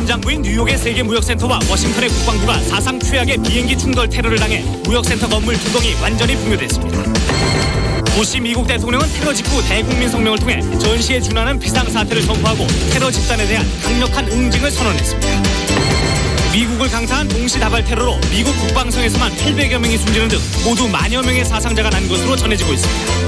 심장부인 뉴욕의 세계무역센터와 워싱턴의 국방부가 사상 최악의 비행기 충돌 테러를 당해 무역센터 건물 두 동이 완전히 붕괴됐습니다. 부시 미국 대통령은 테러 직후 대국민 성명을 통해 전시에 준하는 비상사태를 선포하고 테러 집단에 대한 강력한 응징을 선언했습니다. 미국을 강타한 동시다발 테러로 미국 국방성에서만 800여 명이 숨지는 등 모두 만여 명의 사상자가 난 것으로 전해지고 있습니다.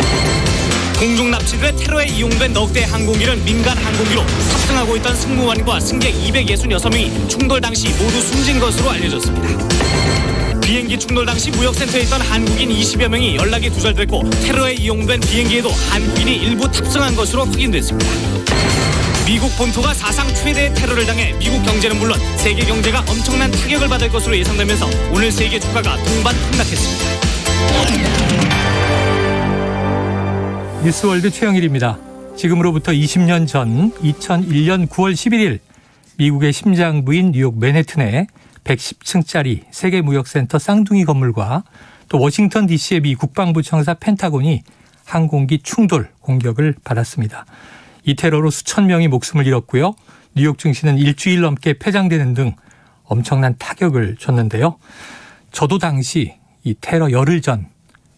공중 납치들의 테러에 이용된 넉 대 항공기는 민간 항공기로 탑승하고 있던 승무원과 승객 266명이 충돌 당시 모두 숨진 것으로 알려졌습니다. 비행기 충돌 당시 무역센터에 있던 한국인 20여 명이 연락이 두절됐고 테러에 이용된 비행기에도 한국인이 일부 탑승한 것으로 확인됐습니다. 미국 본토가 사상 최대의 테러를 당해 미국 경제는 물론 세계 경제가 엄청난 타격을 받을 것으로 예상되면서 오늘 세계 주가가 동반 폭락했습니다. 뉴스월드 최영일입니다. 지금으로부터 20년 전 2001년 9월 11일 미국의 심장부인 뉴욕 맨해튼에 110층짜리 세계무역센터 쌍둥이 건물과 또 워싱턴 DC의 미 국방부 청사 펜타곤이 항공기 충돌 공격을 받았습니다. 이 테러로 수천 명이 목숨을 잃었고요. 뉴욕 증시는 일주일 넘게 폐장되는 등 엄청난 타격을 줬는데요. 저도 당시 이 테러 열흘 전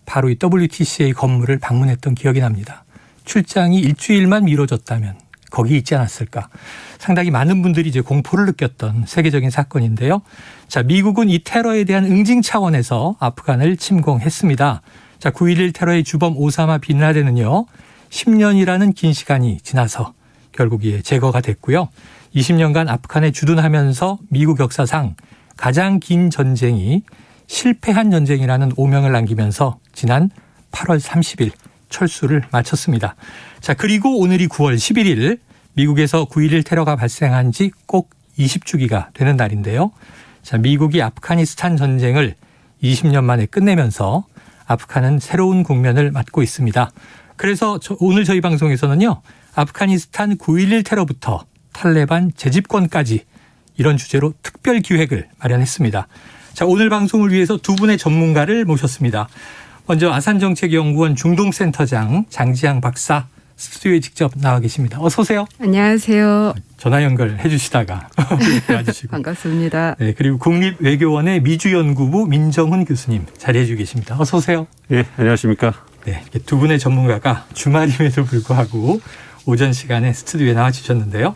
바로 이 WTCA 건물을 방문했던 기억이 납니다. 출장이 일주일만 미뤄졌다면 거기 있지 않았을까. 상당히 많은 분들이 이제 공포를 느꼈던 세계적인 사건인데요. 자, 미국은 이 테러에 대한 응징 차원에서 아프간을 침공했습니다. 자, 9.11 테러의 주범 오사마 빈 라덴은요, 10년이라는 긴 시간이 지나서 결국 제거가 됐고요. 20년간 아프간에 주둔하면서 미국 역사상 가장 긴 전쟁이 실패한 전쟁이라는 오명을 남기면서 지난 8월 30일 철수를 마쳤습니다. 자, 그리고 오늘이 9월 11일 미국에서 9.11 테러가 발생한 지 꼭 20주기가 되는 날인데요. 자, 미국이 아프가니스탄 전쟁을 20년 만에 끝내면서 아프간은 새로운 국면을 맞고 있습니다. 그래서 오늘 저희 방송에서는요, 아프가니스탄 9.11 테러부터 탈레반 재집권까지 이런 주제로 특별 기획을 마련했습니다. 자, 오늘 방송을 위해서 두 분의 전문가를 모셨습니다. 먼저 아산정책연구원 중동센터장 장지향 박사 스튜디오에 직접 나와 계십니다. 어서 오세요. 안녕하세요. 전화 연결해 주시다가 와주시고. 반갑습니다. 네, 그리고 국립외교원의 미주연구부 민정훈 교수님 자리해 주고 계십니다. 어서 오세요. 예, 안녕하십니까. 네, 두 분의 전문가가 주말임에도 불구하고 오전 시간에 스튜디오에 나와 주셨는데요.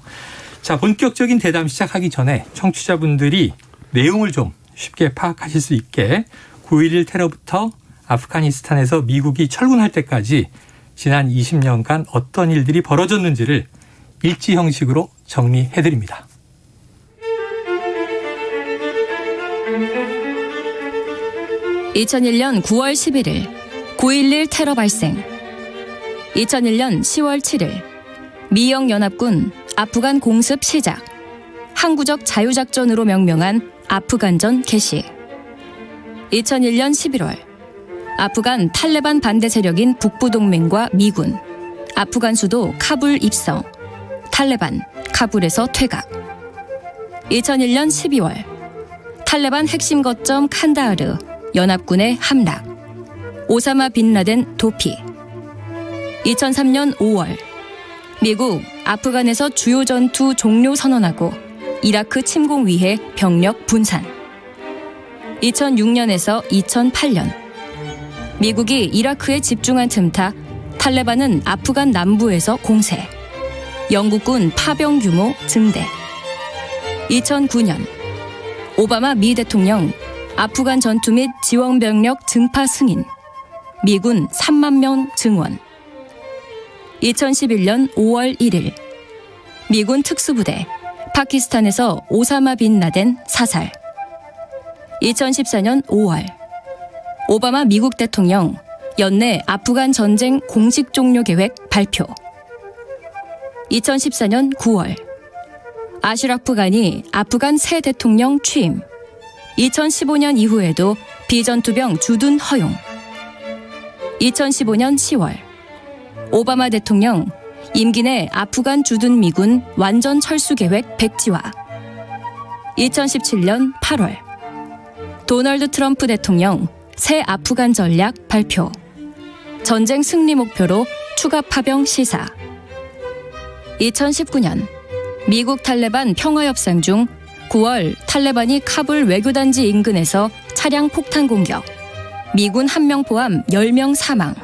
자, 본격적인 대담 시작하기 전에 청취자분들이 내용을 좀 쉽게 파악하실 수 있게 9.11 테러부터 아프가니스탄에서 미국이 철군할 때까지 지난 20년간 어떤 일들이 벌어졌는지를 일지 형식으로 정리해드립니다. (2001년 9월 11일) 9.11 테러 발생. 2001년 10월 7일 미영연합군 아프간 공습 시작. 항구적 자유작전으로 명명한 아프간전 개시. 2001년 11월 아프간 탈레반 반대 세력인 북부동맹과 미군, 아프간 수도 카불 입성, 탈레반 카불에서 퇴각. 2001년 12월 탈레반 핵심 거점 칸다하르, 연합군의 함락, 오사마 빈 라덴 도피. 2003년 5월 미국 아프간에서 주요 전투 종료 선언하고 이라크 침공 위해 병력 분산. 2006년에서 2008년 미국이 이라크에 집중한 틈타 탈레반은 아프간 남부에서 공세. 영국군 파병 규모 증대. 2009년 오바마 미 대통령 아프간 전투 및 지원 병력 증파 승인. 미군 3만 명 증원. 2011년 5월 1일 미군 특수부대 파키스탄에서 오사마 빈 라덴 사살. 2014년 5월 오바마 미국 대통령 연내 아프간 전쟁 공식 종료 계획 발표. 2014년 9월 아슈라프 가니 아프간 새 대통령 취임. 2015년 이후에도 비전투병 주둔 허용. 2015년 10월 오바마 대통령 임기 내 아프간 주둔 미군 완전 철수 계획 백지화. 2017년 8월 도널드 트럼프 대통령 새 아프간 전략 발표. 전쟁 승리 목표로 추가 파병 시사. 2019년 미국 탈레반 평화협상 중 9월 탈레반이 카불 외교단지 인근에서 차량 폭탄 공격, 미군 1명 포함 10명 사망,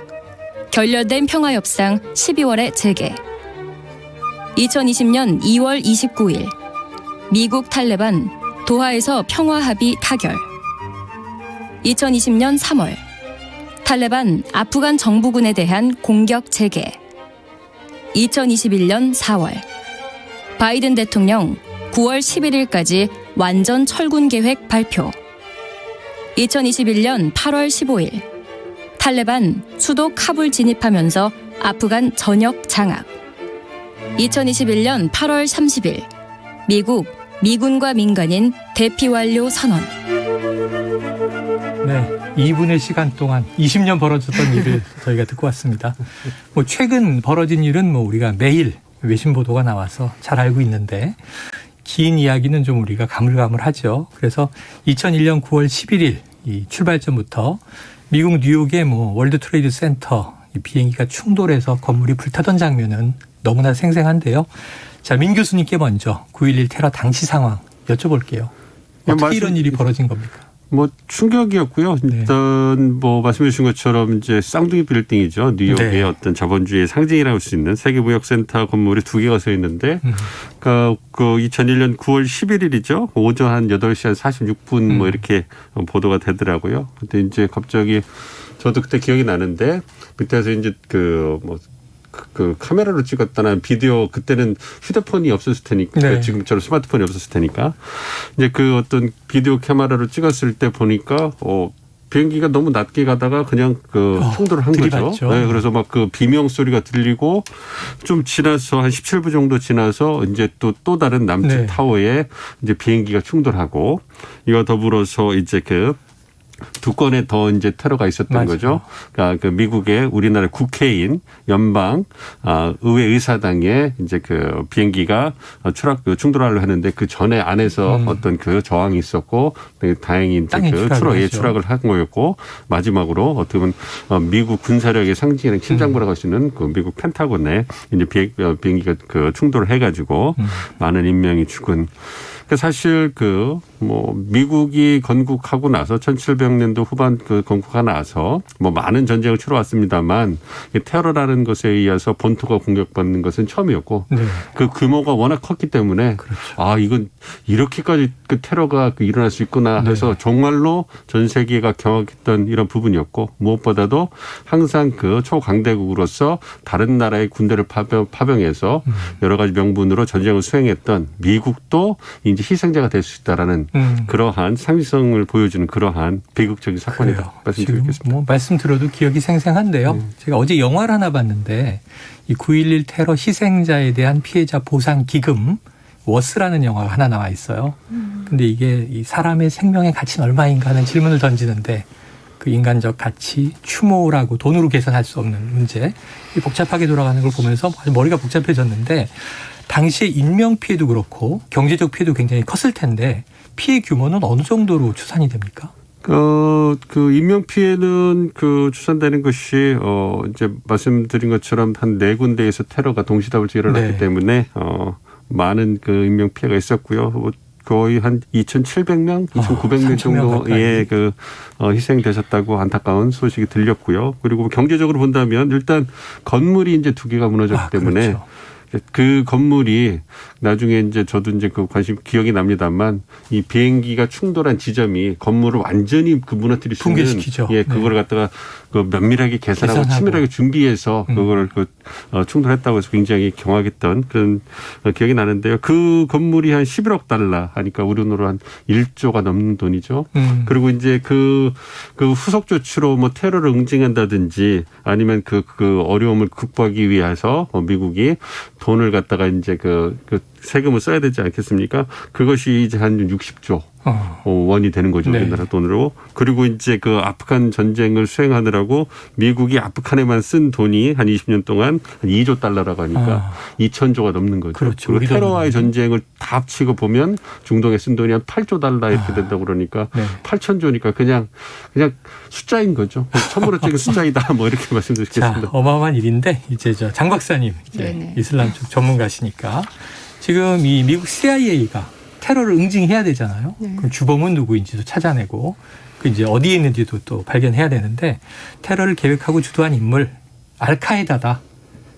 결렬된 평화협상 12월에 재개. 2020년 2월 29일 미국 탈레반 도하에서 평화합의 타결. 2020년 3월 탈레반 아프간 정부군에 대한 공격 재개. 2021년 4월 바이든 대통령 9월 11일까지 완전 철군 계획 발표. 2021년 8월 15일 탈레반 수도 카불 진입하면서 아프간 전역 장악. 2021년 8월 30일 미국 미군과 민간인 대피 완료 선언. 네, 2분의 시간 동안 20년 벌어졌던 일을 저희가 듣고 왔습니다. 뭐 최근 벌어진 일은 뭐 우리가 매일 외신 보도가 나와서 잘 알고 있는데 긴 이야기는 좀 우리가 가물가물하죠. 그래서 2001년 9월 11일 이 출발점부터 미국 뉴욕의 뭐 월드 트레이드 센터 이 비행기가 충돌해서 건물이 불타던 장면은 너무나 생생한데요. 자, 민 교수님께 먼저 9.11 테러 당시 상황 여쭤볼게요. 어떻게 이런 일이 벌어진 겁니까? 뭐 충격이었고요. 일단 뭐 말씀해 주신 것처럼 이제 쌍둥이 빌딩이죠. 뉴욕의 어떤 자본주의의 상징이라고 할 수 있는 세계무역센터 건물이 2개가 서 있는데 그 2001년 9월 11일이죠. 오전 한 8시 한 46분 뭐 이렇게 보도가 되더라고요. 근데 이제 갑자기 저도 그때 기억이 나는데 밑에서 이제 그 카메라로 찍었다는 비디오, 그때는 휴대폰이 없었을 테니까, 네. 지금처럼 스마트폰이 없었을 테니까, 이제 그 어떤 비디오 카메라로 찍었을 때 보니까, 비행기가 너무 낮게 가다가 그냥 충돌을 한 거죠. 네, 그래서 막 그 비명 소리가 들리고 좀 지나서 한 17분 정도 지나서 이제 또 다른 남측 네. 타워에 이제 비행기가 충돌하고, 이와 더불어서 이제 두 건의 더 이제 테러가 있었던 맞아요. 거죠. 그러니까 그 미국의 우리나라 국회의원 연방 의회 의사당에 이제 그 비행기가 충돌하려고 했는데 그 전에 안에서 어떤 그 저항이 있었고 다행히 이제 추락을 한 거였고, 마지막으로 어떻게 보면 미국 군사력의 상징이라는 심장부라고 할 수 있는 그 미국 펜타곤에 이제 비행기가 충돌을 해가지고 많은 인명이 죽은. 사실 미국이 건국하고 나서 1700년도 후반 건국하고 나서 뭐 많은 전쟁을 치러왔습니다만 테러라는 것에 의해서 본토가 공격받는 것은 처음이었고, 네. 그 규모가 워낙 컸기 때문에 그렇죠. 이건 이렇게까지 그 테러가 일어날 수 있구나 해서 정말로 전 세계가 경악했던 이런 부분이었고, 무엇보다도 항상 초강대국으로서 다른 나라의 군대를 파병해서 여러 가지 명분으로 전쟁을 수행했던 미국도 이제 희생자가 될 수 있다라는 그러한 상징성을 보여주는 그러한 비극적인 사건이다 말씀드리겠습니다. 뭐 말씀 들어도 기억이 생생한데요. 제가 어제 영화를 하나 봤는데 이 9.11 테러 희생자에 대한 피해자 보상 기금 워스라는 영화가 하나 나와 있어요. 근데 이게 이 사람의 생명의 가치는 얼마인가 하는 질문을 던지는데 그 인간적 가치, 추모라고 돈으로 계산할 수 없는 문제, 이 복잡하게 돌아가는 걸 보면서 아주 머리가 복잡해졌는데, 당시에 인명 피해도 그렇고 경제적 피해도 굉장히 컸을 텐데 피해 규모는 어느 정도로 추산이 됩니까? 인명 피해는 추산되는 것이 이제 말씀드린 것처럼 한 4군데에서 테러가 동시다발적으로 일어났기 때문에 많은 인명 피해가 있었고요. 거의 한 2,700명, 2,900명 정도의 희생되셨다고 안타까운 소식이 들렸고요. 그리고 경제적으로 본다면 일단 건물이 이제 2개가 무너졌기 때문에 그렇죠. 그 건물이 나중에 이제 저도 이제 관심 기억이 납니다만, 이 비행기가 충돌한 지점이 건물을 완전히 무너뜨릴 수 있는, 붕괴시키죠. 그걸 갖다가 면밀하게 계산하고 치밀하게 준비해서 그걸 충돌했다고 해서 굉장히 경악했던 그런 기억이 나는데요. 그 건물이 한 11억 달러 하니까 우리 돈으로 한 1조가 넘는 돈이죠. 그리고 이제 그 후속 조치로 뭐 테러를 응징한다든지 아니면 그 어려움을 극복하기 위해서 미국이 돈을 갖다가 이제 세금을 써야 되지 않겠습니까? 그것이 이제 한 60조 원이 되는 거죠. 우리나라 돈으로. 그리고 이제 아프간 전쟁을 수행하느라고 미국이 아프간에만 쓴 돈이 한 20년 동안 한 2조 달러라고 하니까 2천조가 넘는 거죠. 그렇죠. 그리고 테러와의 전쟁을 다 합치고 보면 중동에 쓴 돈이 한 8조 달러 이렇게 된다고 그러니까 8천조니까 그냥 숫자인 거죠. 천문으로 찍은 숫자이다. 뭐 이렇게 말씀드리겠습니다. 자, 어마어마한 일인데 이제 장 박사님 이제 이슬람 쪽 전문가시니까 지금 이 미국 CIA가 테러를 응징해야 되잖아요. 네. 그럼 주범은 누구인지도 찾아내고 그 이제 어디에 있는지도 또 발견해야 되는데 테러를 계획하고 주도한 인물 알카에다다.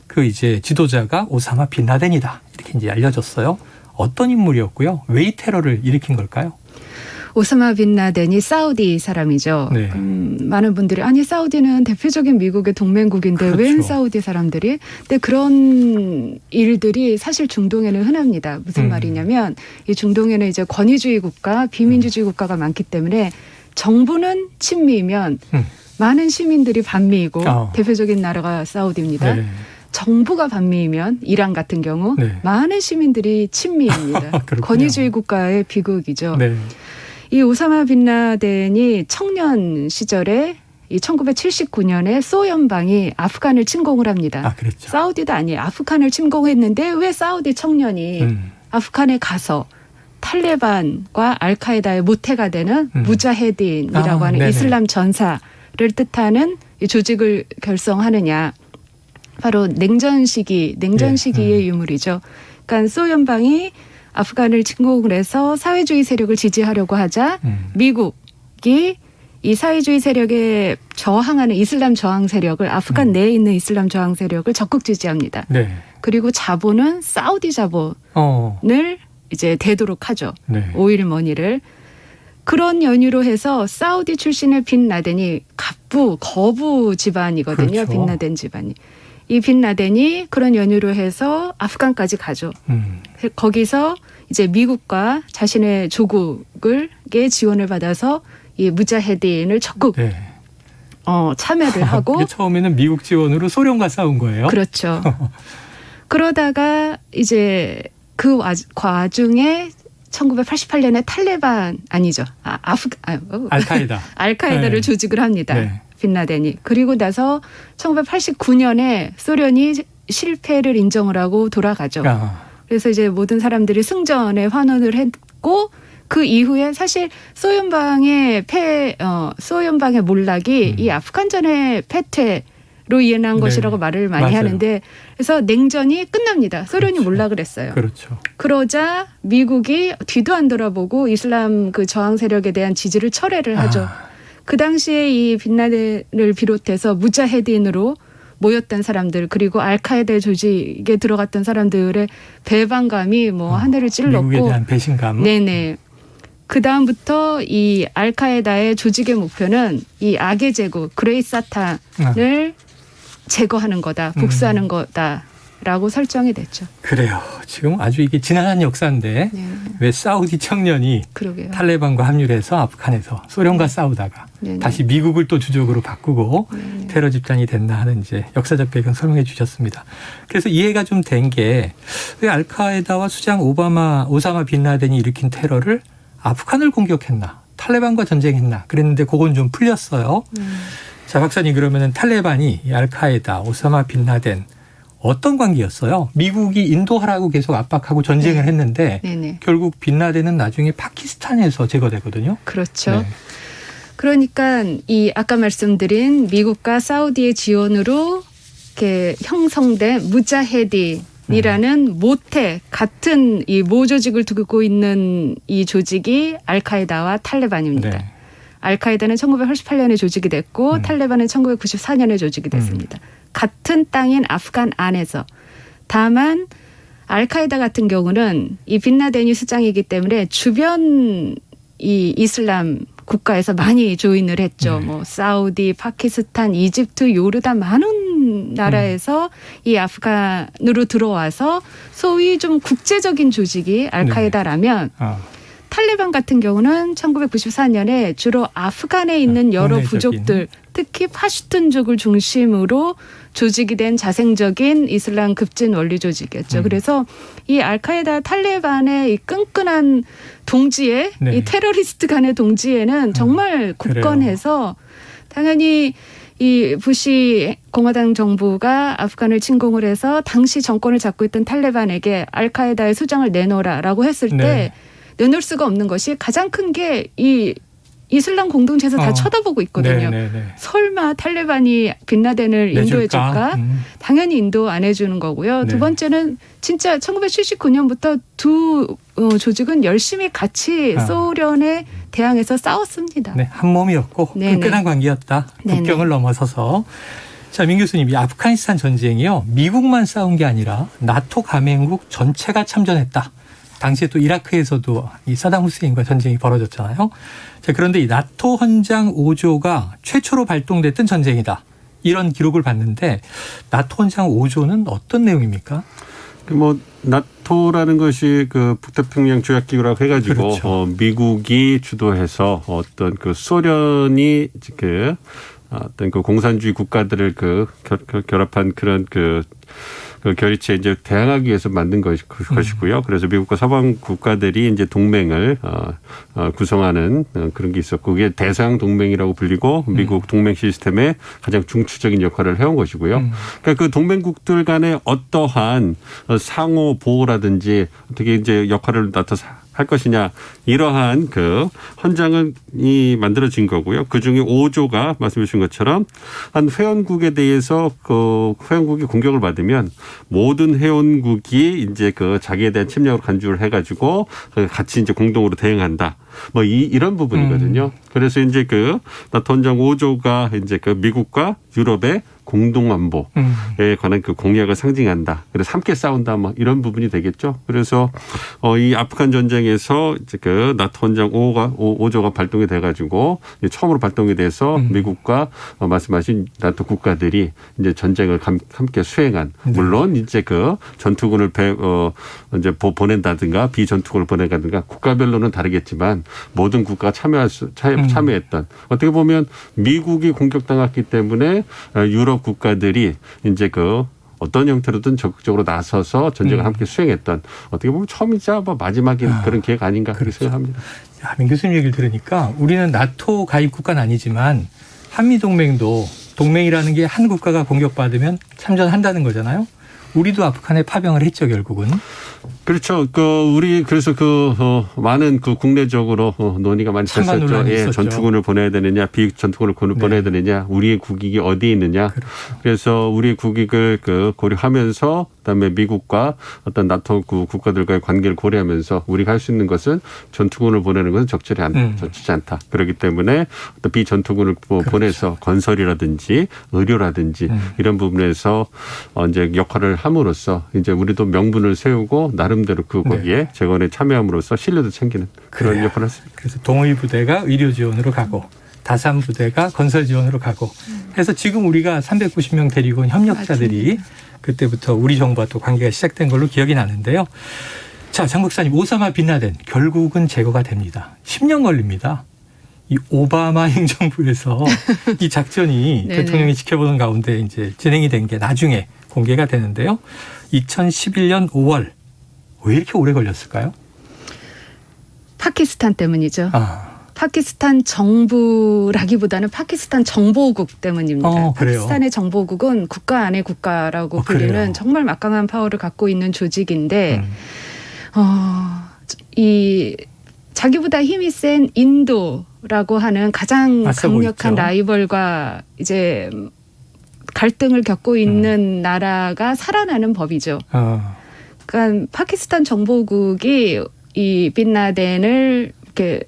그 이제 지도자가 오사마 빈 라덴이다. 이렇게 이제 알려졌어요. 어떤 인물이었고요? 왜 이 테러를 일으킨 걸까요? 오사마 빈 라덴이 사우디 사람이죠. 네. 많은 분들이 아니 사우디는 대표적인 미국의 동맹국인데 그렇죠. 웬 사우디 사람들이? 근데 그런 일들이 사실 중동에는 흔합니다. 무슨 말이냐면 이 중동에는 이제 권위주의 국가, 비민주주의 국가가 많기 때문에 정부는 친미이면 많은 시민들이 반미이고 대표적인 나라가 사우디입니다. 네. 정부가 반미이면 이란 같은 경우 네. 많은 시민들이 친미입니다. 권위주의 국가의 비극이죠. 네. 이 오사마 빈 라덴이 청년 시절에 이 1979년에 소연방이 아프간을 침공을 합니다. 아, 그랬죠. 사우디도 아니에요. 아프간을 침공했는데 왜 사우디 청년이 아프간에 가서 탈레반과 알카에다의 모태가 되는 무자헤딘이라고 하는 네네. 이슬람 전사를 뜻하는 이 조직을 결성하느냐. 바로 냉전 시기의 유물이죠. 그러니까 소연방이 아프간을 침공을 해서 사회주의 세력을 지지하려고 하자 미국이 이 사회주의 세력에 저항하는 이슬람 저항 세력을 아프간 내에 있는 이슬람 저항 세력을 적극 지지합니다. 네. 그리고 자본은 사우디 자본을 이제 대도록 하죠. 네. 오일 머니를. 그런 연유로 해서 사우디 출신의 빈 라덴이 거부 집안이거든요. 그렇죠. 빈 라덴 집안이. 이 빈 라덴이 그런 연유로 해서 아프간까지 가죠. 거기서 이제 미국과 자신의 조국의 지원을 받아서 이 무자헤딘을 적극 네. 참여를 하고. 이게 처음에는 미국 지원으로 소련과 싸운 거예요. 그렇죠. 그러다가 이제 그 와중에 1988년에 탈레반 아니죠. 알카에다를 네. 조직을 합니다. 네. 빈 라덴이. 그리고 나서 1989년에 소련이 실패를 인정을 하고 돌아가죠. 그래서 이제 모든 사람들이 승전에 환원을 했고 그 이후에 사실 소연방의 몰락이 이 아프간전의 패퇴로 인한 것이라고 말을 많이 맞아요. 하는데 그래서 냉전이 끝납니다. 소련이 몰락을 했어요. 그렇죠. 그러자 미국이 뒤도 안 돌아보고 이슬람 그 저항 세력에 대한 지지를 철회를 하죠. 그 당시에 이 빈 라덴을 비롯해서 무자헤딘으로 모였던 사람들 그리고 알카에다 조직에 들어갔던 사람들의 배반감이 하늘을 찔렀고 미국에 대한 배신감. 네네. 그 다음부터 이 알카에다의 조직의 목표는 이 악의 제국 그레이 사탄을 제거하는 거다, 복수하는 거다라고 설정이 됐죠. 그래요. 지금 아주 이게 지난한 역사인데 네. 왜 사우디 청년이 그러게요. 탈레반과 합류를 해서 아프간에서 소련과 싸우다가 네네. 다시 미국을 또 주적으로 바꾸고 테러 집단이 됐나 하는 이제 역사적 배경 설명해 주셨습니다. 그래서 이해가 좀 된 게 왜 알카에다와 수장 오사마 빈 라덴이 일으킨 테러를 아프간을 공격했나, 탈레반과 전쟁했나 그랬는데 그건 좀 풀렸어요. 자, 박사님 그러면은 탈레반이 이 알카에다, 오사마 빈 라덴 어떤 관계였어요? 미국이 인도하라고 계속 압박하고 전쟁을 했는데 네네. 결국 빈 라덴은 나중에 파키스탄에서 제거되거든요. 그렇죠. 네. 그러니까 이 아까 말씀드린 미국과 사우디의 지원으로 이렇게 형성된 무자헤딘이라는 모태 같은 이 모조직을 두고 있는 이 조직이 알카에다와 탈레반입니다. 네. 알카에다는 1988년에 조직이 됐고 탈레반은 1994년에 조직이 됐습니다. 같은 땅인 아프간 안에서. 다만 알카에다 같은 경우는 이 빈 라덴이 수장이기 때문에 주변 이 이슬람 국가에서 많이 조인을 했죠. 사우디, 파키스탄, 이집트, 요르단 많은 나라에서 이 아프간으로 들어와서 소위 좀 국제적인 조직이 알카에다라면 탈레반 같은 경우는 1994년에 주로 아프간에 있는 여러 국내적인. 부족들, 특히 파슈툰족을 중심으로 조직이 된 자생적인 이슬람 급진 원리 조직이었죠. 그래서 이 알카에다 탈레반의 이 끈끈한 동지애, 네. 이 테러리스트 간의 동지애는 정말 굳건해서 당연히 이 부시 공화당 정부가 아프간을 침공을 해서 당시 정권을 잡고 있던 탈레반에게 알카에다의 수장을 내놓으라라고 했을 때 네. 내놓을 수가 없는 것이 가장 큰 게 이 이슬람 공동체에서 다 쳐다보고 있거든요. 네네네. 설마 탈레반이 빈라덴을 인도해줄까? 당연히 인도 안 해주는 거고요. 네. 두 번째는 진짜 1979년부터 두 조직은 열심히 같이 소련에 대항해서 싸웠습니다. 네, 한 몸이었고 네네. 끈끈한 관계였다. 네네. 국경을 넘어서서. 자, 민 교수님, 이 아프가니스탄 전쟁이요. 미국만 싸운 게 아니라 나토 가맹국 전체가 참전했다. 당시에 또 이라크에서도 이 사담 후세인과 전쟁이 벌어졌잖아요. 자, 그런데 이 나토 헌장 5조가 최초로 발동됐던 전쟁이다. 이런 기록을 봤는데 나토 헌장 5조는 어떤 내용입니까? 뭐 나토라는 것이 그 북태평양 조약기구라고 해가지고 그렇죠. 미국이 주도해서 어떤 그 소련이 그 어떤 그 공산주의 국가들을 그 결합한 그런 그 결의체에 이제 대항하기 위해서 만든 것이고요. 그래서 미국과 서방 국가들이 이제 동맹을 구성하는 그런 게 있었고, 그게 대서양 동맹이라고 불리고 미국 동맹 시스템의 가장 중추적인 역할을 해온 것이고요. 그러니까 그 동맹국들 간의 어떠한 상호 보호라든지 어떻게 이제 역할을 나타서 할 것이냐, 이러한 그 헌장이 만들어진 거고요. 그 중에 5조가 말씀해 주신 것처럼 한 회원국에 대해서 그 회원국이 공격을 받으면 모든 회원국이 이제 그 자기에 대한 침략을 간주를 해가지고 같이 이제 공동으로 대응한다. 뭐 이런 부분이거든요. 그래서 이제 그 나토 헌장 5조가 이제 그 미국과 유럽의 공동안보에 관한 그 공약을 상징한다. 그래서 함께 싸운다. 뭐 이런 부분이 되겠죠. 그래서 이 아프간 전쟁에서 이제 그 나토 헌장 5조가 발동이 돼가지고 처음으로 발동이 돼서 미국과 말씀하신 나토 국가들이 이제 전쟁을 함께 수행한. 물론 이제 그 전투군을 이제 보낸다든가 비전투군을 보낸다든가 국가별로는 다르겠지만 모든 국가가 참여했던, 어떻게 보면 미국이 공격당했기 때문에 유럽 국가들이 이제 그 어떤 형태로든 적극적으로 나서서 전쟁을 함께 수행했던, 어떻게 보면 처음이자 마지막인 그런 계획 아닌가 그렇게 생각합니다. 야, 민 교수님 얘기를 들으니까 우리는 나토 가입 국가는 아니지만 한미동맹도, 동맹이라는 게 한 국가가 공격받으면 참전한다는 거잖아요. 우리도 아프간에 파병을 했죠, 결국은. 그렇죠. 우리 그래서 많은 국내적으로 논의가 많이 됐었죠. 예, 전투군을 보내야 되느냐, 비전투군을 보내야 되느냐, 우리의 국익이 어디에 있느냐. 그렇죠. 그래서 우리의 국익을 고려하면서, 그다음에 미국과 어떤 나토 국가들과의 관계를 고려하면서 우리가 할 수 있는 것은 전투군을 보내는 것은 적절치 않다. 그렇기 때문에 어떤 비전투군을 보내서 건설이라든지 의료라든지 이런 부분에서 이제 역할을 함으로써 이제 우리도 명분을 세우고 나름대로 거기에 재건에 참여함으로써 신뢰도 챙기는 그런 역할을 했습니다. 그래서 동의 부대가 의료 지원으로 가고 다산 부대가 건설 지원으로 가고 해서 지금 우리가 390명 데리고 온 협력자들이 그때부터 우리 정부와 또 관계가 시작된 걸로 기억이 나는데요. 자, 장 박사님, 오사마 빈라덴 결국은 제거가 됩니다. 10년 걸립니다. 이 오바마 행정부에서 이 작전이 대통령이 지켜보는 가운데 이제 진행이 된 게 나중에 공개가 되는데요. 2011년 5월. 왜 이렇게 오래 걸렸을까요? 파키스탄 때문이죠. 아. 파키스탄 정부라기보다는 파키스탄 정보국 때문입니다. 그래요? 파키스탄의 정보국은 국가 안의 국가라고 불리는 그래요? 정말 막강한 파워를 갖고 있는 조직인데 이 자기보다 힘이 센 인도라고 하는 가장 강력한 라이벌과 이제 갈등을 겪고 있는 나라가 살아나는 법이죠. 그러니까 파키스탄 정보국이 이 빈라덴을 이렇게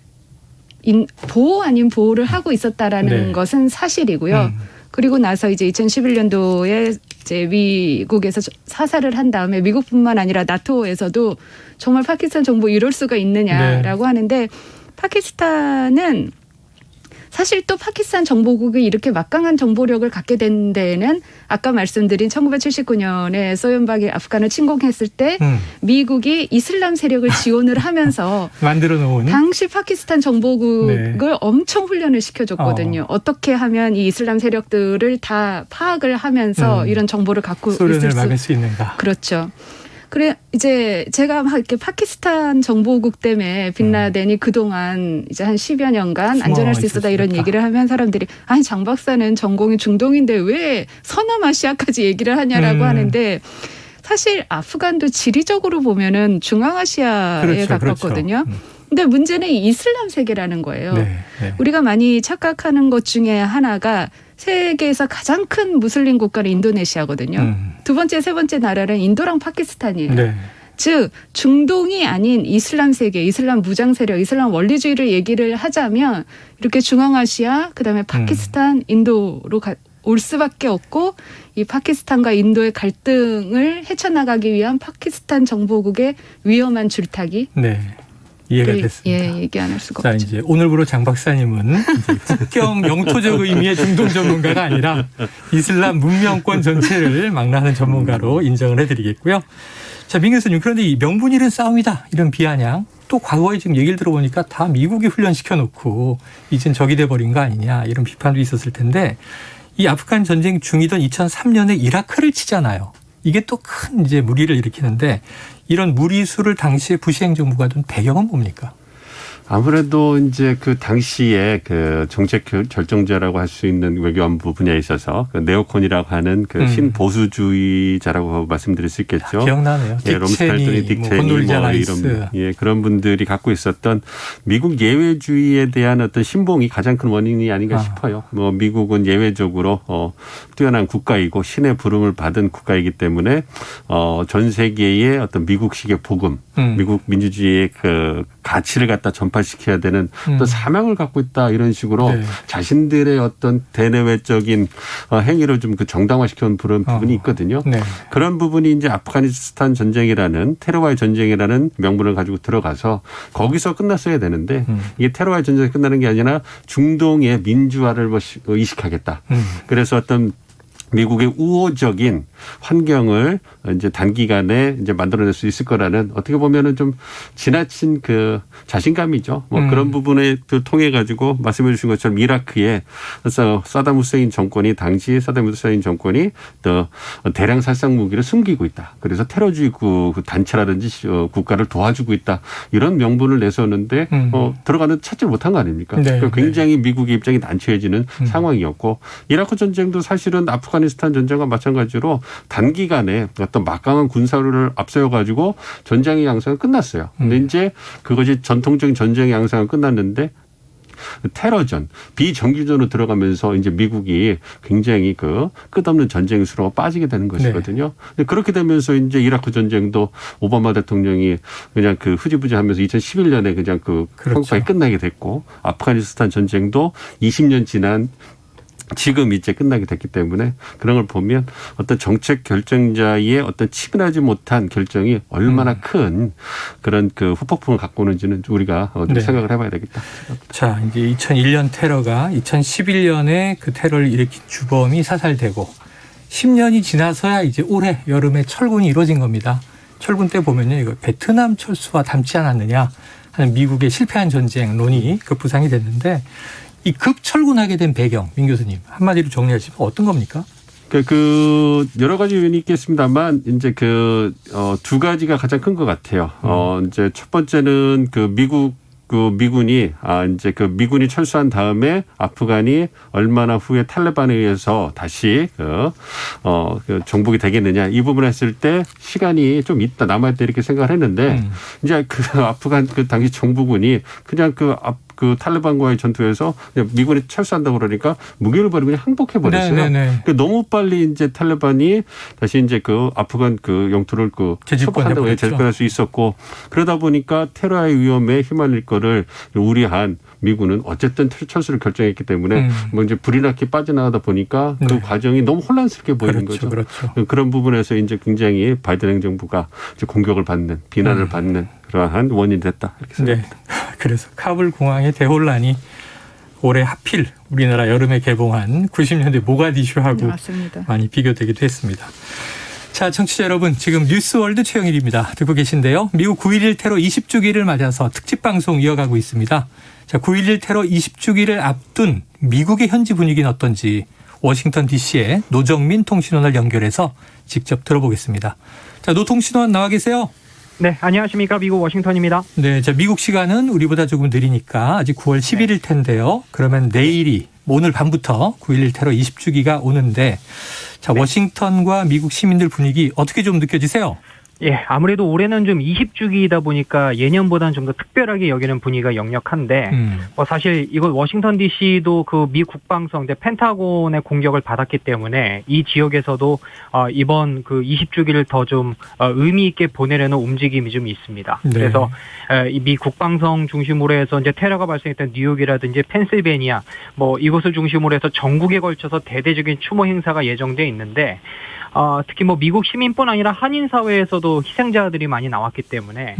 보호 아닌 보호를 하고 있었다라는 것은 사실이고요. 그리고 나서 이제 2011년도에 이제 미국에서 사살을 한 다음에 미국뿐만 아니라 나토에서도 정말 파키스탄 정보 이럴 수가 있느냐라고 하는데, 파키스탄은 사실 또 파키스탄 정보국이 이렇게 막강한 정보력을 갖게 된 데에는 아까 말씀드린 1979년에 소련박이 아프간을 침공했을 때 미국이 이슬람 세력을 지원을 하면서 만들어 놓은 당시 파키스탄 정보국을 엄청 훈련을 시켜줬거든요. 어떻게 하면 이 이슬람 세력들을 다 파악을 하면서 이런 정보를 갖고 소련을 있을 수. 막을 수 있는가. 그렇죠. 그래 이제 제가 막 이렇게 파키스탄 정보국 때문에 빈라덴이 그동안 이제 한 10여 년간 안전할 수 있었다 이런 얘기를 하면 사람들이 아니 장 박사는 전공이 중동인데 왜 서남아시아까지 얘기를 하냐라고 하는데, 사실 아프간도 지리적으로 보면은 중앙아시아에 가깝거든요. 근데 문제는 이 이슬람 세계라는 거예요. 네. 네. 우리가 많이 착각하는 것 중에 하나가 세계에서 가장 큰 무슬림 국가는 인도네시아거든요. 두 번째, 세 번째 나라는 인도랑 파키스탄이에요. 네. 즉 중동이 아닌 이슬람 세계, 이슬람 무장 세력, 이슬람 원리주의를 얘기를 하자면 이렇게 중앙아시아, 그다음에 파키스탄, 인도로 올 수밖에 없고 이 파키스탄과 인도의 갈등을 헤쳐나가기 위한 파키스탄 정보국의 위험한 줄타기. 네. 이해가 됐습니다. 예, 얘기 안 할 수가 자, 없죠. 이제 오늘부로 장 박사님은 이제 국경 영토적 의미의 중동 전문가가 아니라 이슬람 문명권 전체를 망라하는 전문가로 인정을 해드리겠고요. 자, 민 교수님, 그런데 이 명분 잃은 싸움이다 이런 비아냥, 또 과거에 지금 얘기를 들어보니까 다 미국이 훈련시켜놓고 이젠 적이 돼버린 거 아니냐 이런 비판도 있었을 텐데, 이 아프간 전쟁 중이던 2003년에 이라크를 치잖아요. 이게 또 큰 이제 무리를 일으키는데, 이런 무리수를 당시에 부시 행정부가 둔 배경은 뭡니까? 아무래도 이제 그 당시에 그 정책 결정자라고 할 수 있는 외교안보 분야에 있어서 그 네오콘이라고 하는 그 신보수주의자라고 말씀드릴 수 있겠죠. 기억나네요. 예, 롬스펠턴이, 딕 체니, 이런 예, 그런 분들이 갖고 있었던 미국 예외주의에 대한 어떤 신봉이 가장 큰 원인이 아닌가 싶어요. 뭐 미국은 예외적으로 뛰어난 국가이고 신의 부름을 받은 국가이기 때문에 전 세계의 어떤 미국식의 복음, 미국 민주주의의 그 가치를 갖다 전파시켜야 되는 또 사명을 갖고 있다 이런 식으로 네. 자신들의 어떤 대내외적인 행위를 좀 그 정당화시켜온 그런 부분이 있거든요. 네. 그런 부분이 이제 아프가니스탄 전쟁이라는 테러와의 전쟁이라는 명분을 가지고 들어가서 거기서 끝났어야 되는데 이게 테러와의 전쟁이 끝나는 게 아니라 중동의 민주화를 의식하겠다. 그래서 어떤 미국의 우호적인 환경을 이제 단기간에 이제 만들어낼 수 있을 거라는 어떻게 보면은 좀 지나친 그 자신감이죠. 뭐 그런 부분을 통해 가지고 말씀해 주신 것처럼 이라크에 그래서 사담 후세인 정권이 당시 사담 후세인 정권이 또 대량 살상 무기를 숨기고 있다. 그래서 테러주의 단체라든지 국가를 도와주고 있다. 이런 명분을 내세웠는데 들어가는 찾지 못한 거 아닙니까? 네. 굉장히 미국의 입장이 난처해지는 상황이었고 이라크 전쟁도 사실은 아프가니스탄 전쟁과 마찬가지로 단기간에 어떤 막강한 군사를 앞세워 가지고 전쟁의 양상은 끝났어요. 근데 이제 그것이 전통적인 전쟁의 양상은 끝났는데 테러전, 비정규전으로 들어가면서 이제 미국이 굉장히 그 끝없는 전쟁수로 빠지게 되는 것이거든요. 네. 그렇게 되면서 이제 이라크 전쟁도 오바마 대통령이 그냥 그 흐지부지하면서 2011년에 그냥 그 평가에 끝나게 됐고 아프가니스탄 전쟁도 20년 지난 지금 이제 끝나게 됐기 때문에 그런 걸 보면 어떤 정책 결정자의 어떤 치밀하지 못한 결정이 얼마나 큰 그런 그 후폭풍을 갖고 오는지는 우리가 좀 생각을 해봐야 되겠다. 자, 이제 2001년 테러가 2011년에 그 테러를 일으킨 주범이 사살되고 10년이 지나서야 이제 올해 여름에 철군이 이루어진 겁니다. 철군 때 보면요, 이거 베트남 철수와 닮지 않았느냐 하는 미국의 실패한 전쟁론이 급부상이 됐는데. 이 급철군하게 된 배경, 민 교수님 한마디로 정리하시면 어떤 겁니까? 그 여러 가지 요인이 있겠습니다만 이제 그 두 가지가 가장 큰 것 같아요. 이제 첫 번째는 그 미군이 이제 그 미군이 철수한 다음에 아프간이 얼마나 후에 탈레반에 의해서 다시 그 정복이 되겠느냐 이 부분 했을 때 시간이 좀 있다 남아있다 이렇게 생각을 했는데 이제 그 아프간 그 당시 정부군이 그냥 그 탈레반과의 전투에서 그냥 미군이 철수한다고 그러니까 무기를 버리고 그냥 항복해 버렸어요. 그러니까 너무 빨리 이제 탈레반이 다시 이제 그 아프간 그 영토를 그 재집권한다고 재집권할 수 있었고 그러다 보니까 테러의 위험에 휘말릴 거를 우려한 미군은 어쨌든 철수를 결정했기 때문에 뭐 이제 불이 나게 빠져나가다 보니까 그 과정이 너무 혼란스럽게 보이는 거죠. 그렇죠. 그런 부분에서 이제 굉장히 바이든 행정부가 이제 공격을 받는 비난을 받는 그러한 원인이 됐다 이렇게 생각합니다. 네. 그래서 카불 공항의 대혼란이 올해 하필 우리나라 여름에 개봉한 90년대 모가디슈하고 맞습니다. 많이 비교되기도 했습니다. 자, 청취자 여러분, 지금 뉴스월드 최영일입니다. 듣고 계신데요. 미국 9.11 테러 20주기를 맞아서 특집 방송 이어가고 있습니다. 자, 9.11 테러 20주기를 앞둔 미국의 현지 분위기는 어떤지 워싱턴 DC의 노정민 통신원을 연결해서 직접 들어보겠습니다. 자, 노 통신원 나와 계세요? 네, 안녕하십니까. 미국 워싱턴입니다. 네, 자, 미국 시간은 우리보다 조금 느리니까 아직 9월 11일 텐데요. 그러면 내일이 오늘 밤부터 9.11 테러 20주기가 오는데 자, 워싱턴과 미국 시민들 분위기 어떻게 좀 느껴지세요? 예, 아무래도 올해는 좀 20주기이다 보니까 예년보다는 좀 더 특별하게 여기는 분위기가 역력한데 사실 이거 워싱턴 DC도 그 미 국방성 이제 펜타곤의 공격을 받았기 때문에 이 지역에서도 이번 그 20주기를 더 좀 의미 있게 보내려는 움직임이 좀 있습니다. 네. 그래서 이 미 국방성 중심으로 해서 이제 테러가 발생했던 뉴욕이라든지 펜실베니아 뭐 이곳을 중심으로 해서 전국에 걸쳐서 대대적인 추모 행사가 예정돼 있는데 특히 뭐 미국 시민뿐 아니라 한인 사회에서도 희생자들이 많이 나왔기 때문에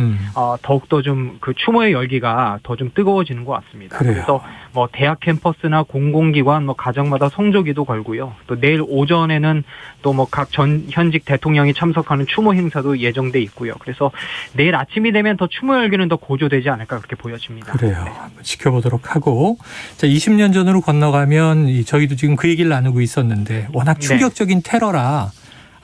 더욱더 좀 그 추모의 열기가 더 좀 뜨거워지는 것 같습니다. 그래요. 그래서 뭐 대학 캠퍼스나 공공기관 뭐 가정마다 성조기도 걸고요. 또 내일 오전에는 또 뭐 각 현직 대통령이 참석하는 추모 행사도 예정돼 있고요. 그래서 내일 아침이 되면 더 추모 열기는 더 고조되지 않을까 그렇게 보여집니다. 그래요. 네. 한번 지켜보도록 하고 자 20년 전으로 건너가면 저희도 지금 그 얘기를 나누고 있었는데 워낙 충격적인 테러라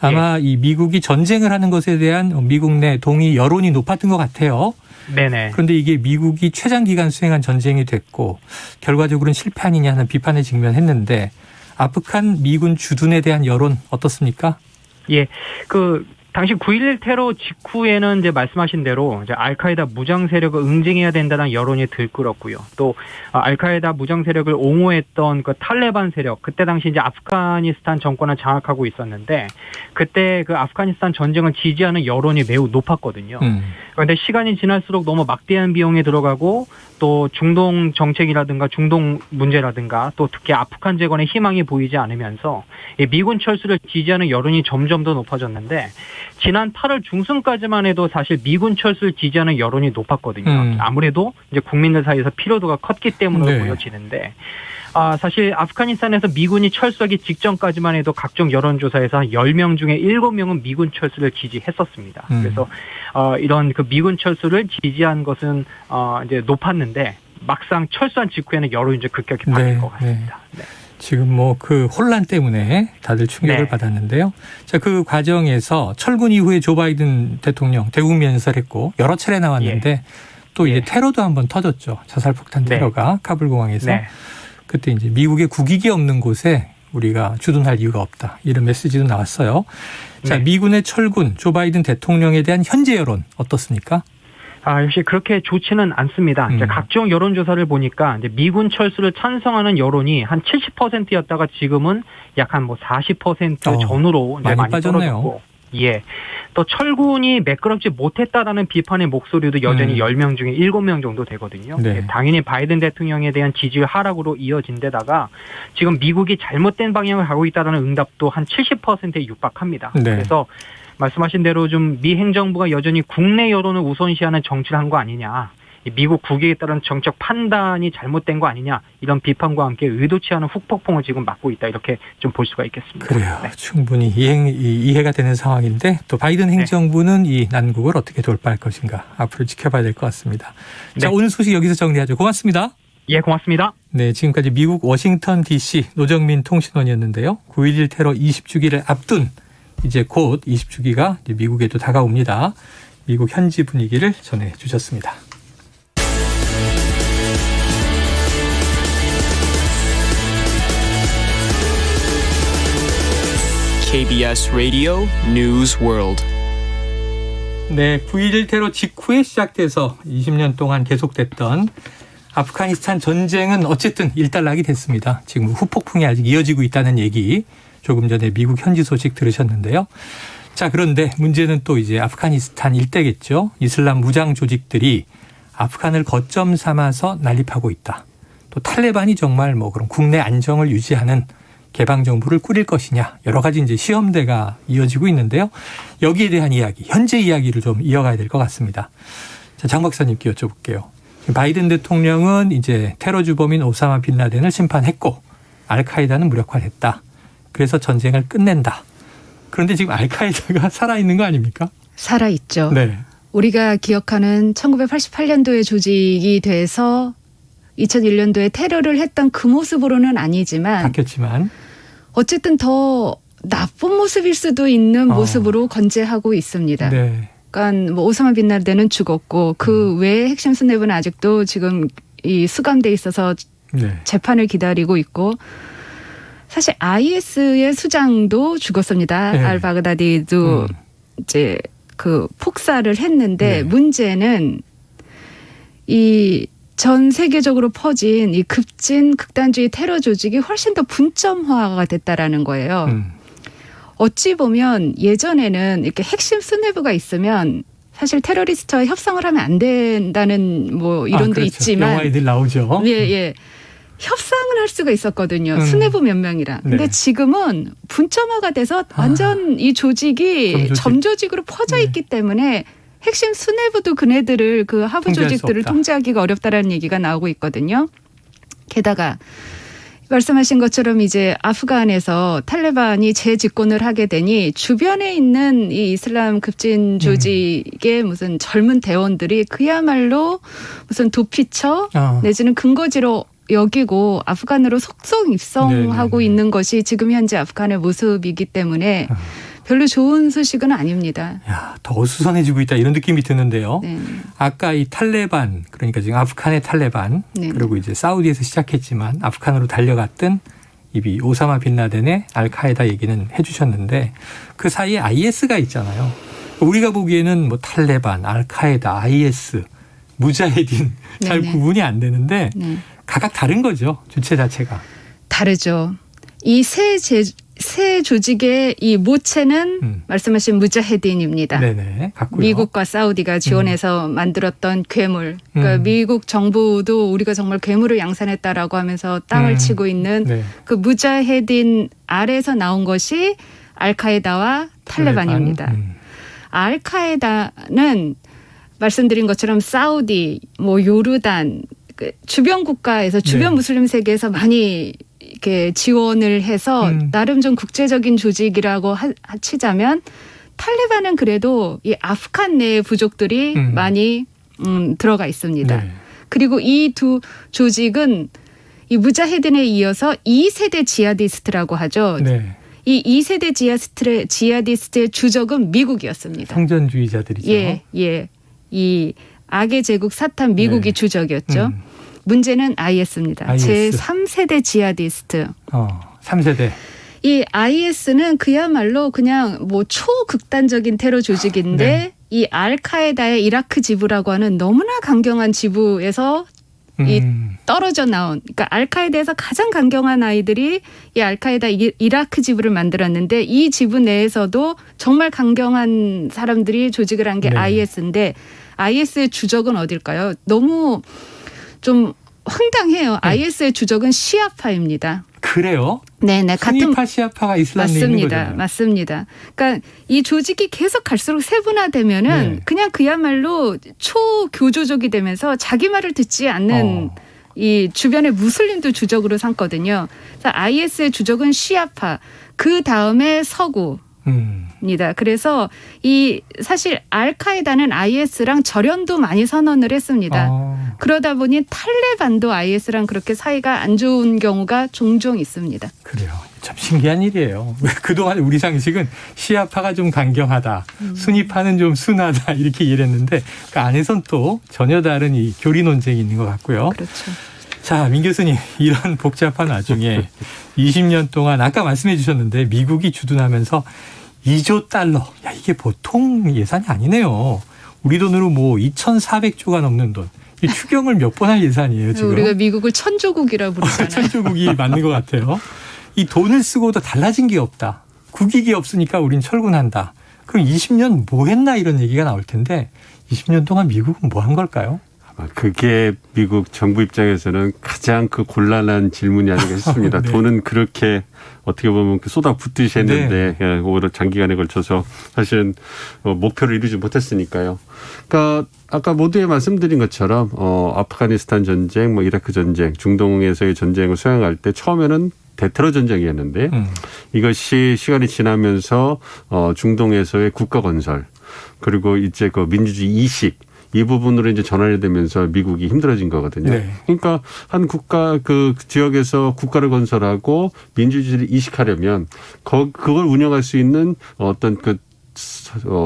아마 이 미국이 전쟁을 하는 것에 대한 미국 내 동의 여론이 높았던 것 같아요. 네네. 그런데 이게 미국이 최장 기간 수행한 전쟁이 됐고 결과적으로는 실패 아니냐 하는 비판에 직면했는데 아프간 미군 주둔에 대한 여론 어떻습니까? 예, 당시 9.11 테러 직후에는 이제 말씀하신 대로 이제 알카에다 무장 세력을 응징해야 된다는 여론이 들끓었고요. 또 알카에다 무장 세력을 옹호했던 그 탈레반 세력, 그때 당시 이제 아프가니스탄 정권을 장악하고 있었는데 그때 그 아프가니스탄 전쟁을 지지하는 여론이 매우 높았거든요. 그런데 시간이 지날수록 너무 막대한 비용이 들어가고 또 중동 정책이라든가 중동 문제라든가 또 특히 아프간 재건에 희망이 보이지 않으면서 이 미군 철수를 지지하는 여론이 점점 더 높아졌는데 지난 8월 중순까지만 해도 사실 미군 철수를 지지하는 여론이 높았거든요. 아무래도 이제 국민들 사이에서 피로도가 컸기 때문으로 보여지는데 사실 아프가니스탄에서 미군이 철수하기 직전까지만 해도 각종 여론조사에서 한 10명 중에 7명은 미군 철수를 지지했었습니다. 그래서 이런 그 미군 철수를 지지한 것은 이제 높았는데 막상 철수한 직후에는 여론이 이제 급격히 바뀐 것 같습니다. 네. 지금 뭐 그 혼란 때문에 다들 충격을 받았는데요. 자, 그 과정에서 철군 이후에 조 바이든 대통령 대국민 연설했고 여러 차례 나왔는데 또 이제 테러도 한번 터졌죠. 자살폭탄 테러가 카불 공항에서. 그때 이제 미국의 국익이 없는 곳에 우리가 주둔할 이유가 없다. 이런 메시지도 나왔어요. 자, 미군의 철군, 조 바이든 대통령에 대한 현재 여론 어떻습니까? 역시 그렇게 좋지는 않습니다. 이제 각종 여론조사를 보니까 이제 미군 철수를 찬성하는 여론이 한 70%였다가 지금은 약 한 뭐 40% 전후로 이제 많이 떨어졌고, 또 철군이 매끄럽지 못했다라는 비판의 목소리도 여전히 10명 중에 7명 정도 되거든요. 당연히 바이든 대통령에 대한 지지율 하락으로 이어진 데다가 지금 미국이 잘못된 방향을 가고 있다는 응답도 한 70%에 육박합니다. 그래서 말씀하신 대로 좀 미 행정부가 여전히 국내 여론을 우선시하는 정치를 한 거 아니냐. 미국 국익에 따른 정책 판단이 잘못된 거 아니냐. 이런 비판과 함께 의도치 않은 후폭풍을 지금 맞고 있다. 이렇게 좀 볼 수가 있겠습니다. 그래요. 충분히 이해가 되는 상황인데 또 바이든 행정부는 이 난국을 어떻게 돌파할 것인가. 앞으로 지켜봐야 될 것 같습니다. 자, 오늘 소식 여기서 정리하죠. 고맙습니다. 예, 고맙습니다. 네, 지금까지 미국 워싱턴 DC 노정민 통신원이었는데요. 9.11 테러 20주기를 앞둔 이제 곧 20주기가 미국에도 다가옵니다. 미국 현지 분위기를 전해주셨습니다. KBS Radio News World. 네, 9.11 테러 직후에 시작돼서 20년 동안 계속됐던 아프가니스탄 전쟁은 어쨌든 일단락이 됐습니다. 지금 후폭풍이 아직 이어지고 있다는 얘기 조금 전에 미국 현지 소식 들으셨는데요. 자, 그런데 문제는 또 이제 아프가니스탄 일대겠죠. 이슬람 무장 조직들이 아프간을 거점 삼아서 난립하고 있다. 또 탈레반이 정말 뭐 그런 국내 안정을 유지하는 개방 정부를 꾸릴 것이냐 여러 가지 이제 시험대가 이어지고 있는데요. 여기에 대한 이야기, 현재 이야기를 좀 이어가야 될 것 같습니다. 자, 장 박사님께 여쭤볼게요. 바이든 대통령은 이제 테러 주범인 오사마 빈 라덴을 심판했고 알카에다는 무력화됐다. 그래서 전쟁을 끝낸다. 그런데 지금 알카에다가 살아있는 거 아닙니까? 살아있죠. 네. 우리가 기억하는 1988년도에 조직이 돼서 2001년도에 테러를 했던 그 모습으로는 아니지만 바뀌었지만 어쨌든 더 나쁜 모습일 수도 있는 모습으로 건재하고 있습니다. 네. 그러니까 뭐 오사마 빈 라덴은 죽었고 그 외에 핵심 수뇌부는 아직도 지금 이 수감돼 있어서 재판을 기다리고 있고 사실 IS의 수장도 죽었습니다. 네. 알바그다디도 이제 그 폭사를 했는데 네. 문제는 이 전 세계적으로 퍼진 이 급진 극단주의 테러 조직이 훨씬 더 분점화가 됐다라는 거예요. 어찌 보면 예전에는 이렇게 핵심 수뇌부가 있으면 사실 테러리스트와 협상을 하면 안 된다는 뭐 이론도 그렇죠. 있지만 영화에들 나오죠. 예. 협상을 할 수가 있었거든요. 수뇌부 몇 명이랑. 근데 네. 지금은 분점화가 돼서 완전 이 조직이 점조직으로 퍼져 네. 있기 때문에 핵심 수뇌부도 그네들을 그 하부 통제할 수 조직들을 없다. 통제하기가 어렵다라는 얘기가 나오고 있거든요. 게다가 말씀하신 것처럼 이제 아프간에서 탈레반이 재집권을 하게 되니 주변에 있는 이 이슬람 급진 조직의 무슨 젊은 대원들이 그야말로 무슨 도피처 내지는 근거지로 여기고 아프간으로 속속 입성하고 네네네. 있는 것이 지금 현재 아프간의 모습이기 때문에 별로 좋은 소식은 아닙니다. 야, 더 어수선해지고 있다 이런 느낌이 드는데요. 네. 아까 이 탈레반 그러니까 지금 아프간의 탈레반 네. 그리고 이제 사우디에서 시작했지만 아프간으로 달려갔던 이 오사마 빈 라덴의 알카에다 얘기는 해주셨는데 그 사이에 IS가 있잖아요. 우리가 보기에는 뭐 탈레반, 알카에다, IS, 무자헤딘 잘 네네. 구분이 안 되는데 네. 각각 다른 거죠. 주체 자체가. 다르죠. 이 세 조직의 이 모체는 말씀하신 무자헤딘입니다. 네네. 같고요. 미국과 사우디가 지원해서 만들었던 괴물. 그러니까 미국 정부도 우리가 정말 괴물을 양산했다라고 하면서 땅을 치고 있는 네. 그 무자헤딘 아래에서 나온 것이 알카에다와 탈레반입니다. 알카에다는 말씀드린 것처럼 사우디, 뭐 요르단 그 주변 국가에서 주변 네. 무슬림 세계에서 많이 이렇게 지원을 해서 나름 좀 국제적인 조직이라고 치자면 탈레반은 그래도 이 아프간 내 부족들이 많이 들어가 있습니다. 네. 그리고 이 두 조직은 이 무자헤딘에 이어서 2세대 지하디스트라고 하죠. 네. 이 2세대 지하디스트의 주적은 미국이었습니다. 성전주의자들이죠. 예. 이 악의 제국 사탄 미국이 네. 주적이었죠. 문제는 IS입니다. IS. 제3세대 지하디스트. 3세대. 이 IS는 그야말로 그냥 뭐 초극단적인 테러 조직인데 네. 이 알카에다의 이라크 지부라고 하는 너무나 강경한 지부에서 이 떨어져 나온, 그러니까 알카에다에서 가장 강경한 아이들이 이 알카에다 이라크 지부를 만들었는데 이 지부 내에서도 정말 강경한 사람들이 조직을 한 게 네. IS인데 IS의 주적은 어딜까요? 너무 좀 황당해요. 네. IS의 주적은 시아파입니다. 그래요? 네네. 순위파 시아파가 이슬람 내에 있는 거잖아요. 맞습니다. 그러니까 이 조직이 계속 갈수록 세분화되면은 네. 그냥 그야말로 초교조적이 되면서 자기 말을 듣지 않는 이 주변의 무슬림도 주적으로 삼거든요. 그래서 IS의 주적은 시아파, 그 다음에 서구. 입니다. 그래서 이 사실 알카에다는 IS랑 절연도 많이 선언을 했습니다. 그러다 보니 탈레반도 IS랑 그렇게 사이가 안 좋은 경우가 종종 있습니다. 그래요. 참 신기한 일이에요. 그동안 우리 상식은 시아파가 좀 강경하다, 순위파는 좀 순하다 이렇게 이해했는데 그 안에선 또 전혀 다른 이 교리 논쟁이 있는 것 같고요. 그렇죠. 자, 민 교수님, 이런 복잡한 와중에 20년 동안 아까 말씀해 주셨는데 미국이 주둔하면서 2조 달러. 야, 이게 보통 예산이 아니네요. 우리 돈으로 뭐 2,400조가 넘는 돈. 이 추경을 몇 번 할 예산이에요, 지금. 우리가 미국을 천조국이라 부르잖아요. 천조국이 맞는 것 같아요. 이 돈을 쓰고도 달라진 게 없다. 국익이 없으니까 우린 철군한다. 그럼 20년 뭐 했나 이런 얘기가 나올 텐데 20년 동안 미국은 뭐 한 걸까요? 그게 미국 정부 입장에서는 가장 그 곤란한 질문이 아닌가 싶습니다. 네. 돈은 그렇게 어떻게 보면 쏟아붓듯이 했는데 오히려 장기간에 걸쳐서 사실은 목표를 이루지 못했으니까요. 그러니까 아까 모두에 말씀드린 것처럼 아프가니스탄 전쟁, 뭐 이라크 전쟁, 중동에서의 전쟁을 수행할 때 처음에는 대테러 전쟁이었는데 이것이 시간이 지나면서 중동에서의 국가 건설 그리고 이제 그 민주주의 이식 이 부분으로 이제 전환이 되면서 미국이 힘들어진 거거든요. 네. 그러니까 한 국가 그 지역에서 국가를 건설하고 민주주의를 이식하려면 그걸 운영할 수 있는 어떤 그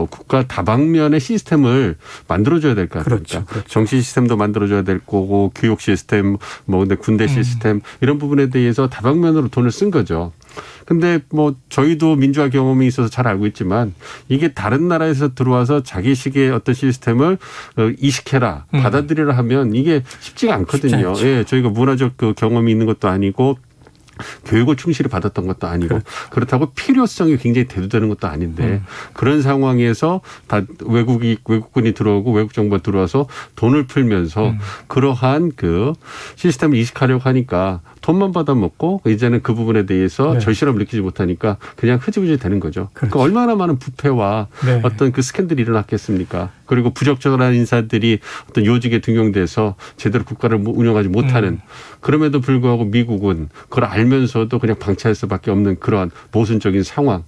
국가 다방면의 시스템을 만들어줘야 될 거 아닙니까? 그렇죠. 정치 시스템도 만들어줘야 될 거고 교육 시스템, 뭐 근데 군대 시스템 이런 부분에 대해서 다방면으로 돈을 쓴 거죠. 근데 뭐 저희도 민주화 경험이 있어서 잘 알고 있지만 이게 다른 나라에서 들어와서 자기식의 어떤 시스템을 이식해라, 받아들이라 하면 이게 쉽지가 않거든요. 예, 저희가 문화적 그 경험이 있는 것도 아니고 교육을 충실히 받았던 것도 아니고 그렇다고 필요성이 굉장히 대두되는 것도 아닌데 그런 상황에서 다 외국군이 들어오고 외국 정부가 들어와서 돈을 풀면서 그러한 그 시스템을 이식하려고 하니까 돈만 받아먹고 이제는 그 부분에 대해서 절실함을 느끼지 못하니까 그냥 흐지부지 되는 거죠. 그러니까 얼마나 많은 부패와 어떤 그 스캔들이 일어났겠습니까? 그리고 부적절한 인사들이 어떤 요직에 등용돼서 제대로 국가를 운영하지 못하는 그럼에도 불구하고 미국은 그걸 알면서도 그냥 방치할 수밖에 없는 그러한 모순적인 상황.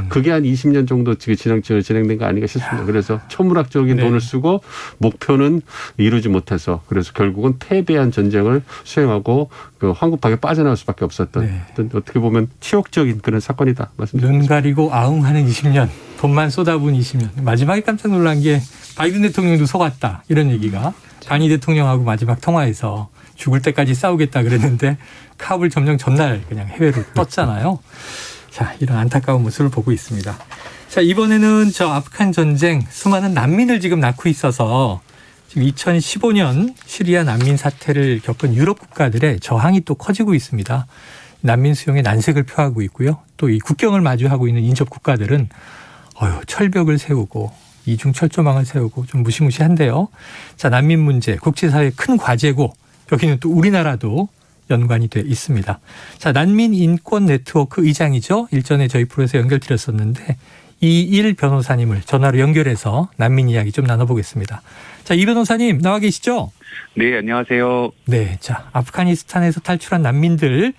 그게 한 20년 정도 진행된 거 아닌가 싶습니다. 그래서 천문학적인 돈을 쓰고 목표는 이루지 못해서 그래서 결국은 패배한 전쟁을 수행하고 그 황급하게 빠져나올 수밖에 없었던 어떻게 보면 치욕적인 그런 사건이다 말씀드립니다. 눈 가리고 아웅하는 20년, 돈만 쏟아부은 20년. 마지막에 깜짝 놀란 게 바이든 대통령도 속았다 이런 얘기가 바니 대통령하고 마지막 통화에서 죽을 때까지 싸우겠다 그랬는데 카불 점령 전날 그냥 해외로 떴잖아요. 자, 이런 안타까운 모습을 보고 있습니다. 자, 이번에는 저 아프간 전쟁 수많은 난민을 지금 낳고 있어서 지금 2015년 시리아 난민 사태를 겪은 유럽 국가들의 저항이 또 커지고 있습니다. 난민 수용에 난색을 표하고 있고요. 또 이 국경을 마주하고 있는 인접 국가들은 철벽을 세우고 이중 철조망을 세우고 좀 무시무시한데요. 자, 난민 문제 국제사회의 큰 과제고 여기는 또 우리나라도 연관이 돼 있습니다. 자, 난민 인권 네트워크 의장이죠. 일전에 저희 프로에서 연결드렸었는데 이일 변호사님을 전화로 연결해서 난민 이야기 좀 나눠보겠습니다. 자, 이 변호사님 나와 계시죠? 네, 안녕하세요. 네, 자, 아프가니스탄에서 탈출한 난민들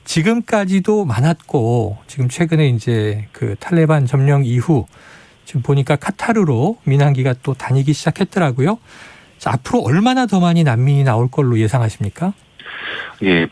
지금까지도 많았고 지금 최근에 이제 그 탈레반 점령 이후 지금 보니까 카타르로 민항기가 또 다니기 시작했더라고요. 자, 앞으로 얼마나 더 많이 난민이 나올 걸로 예상하십니까? 예,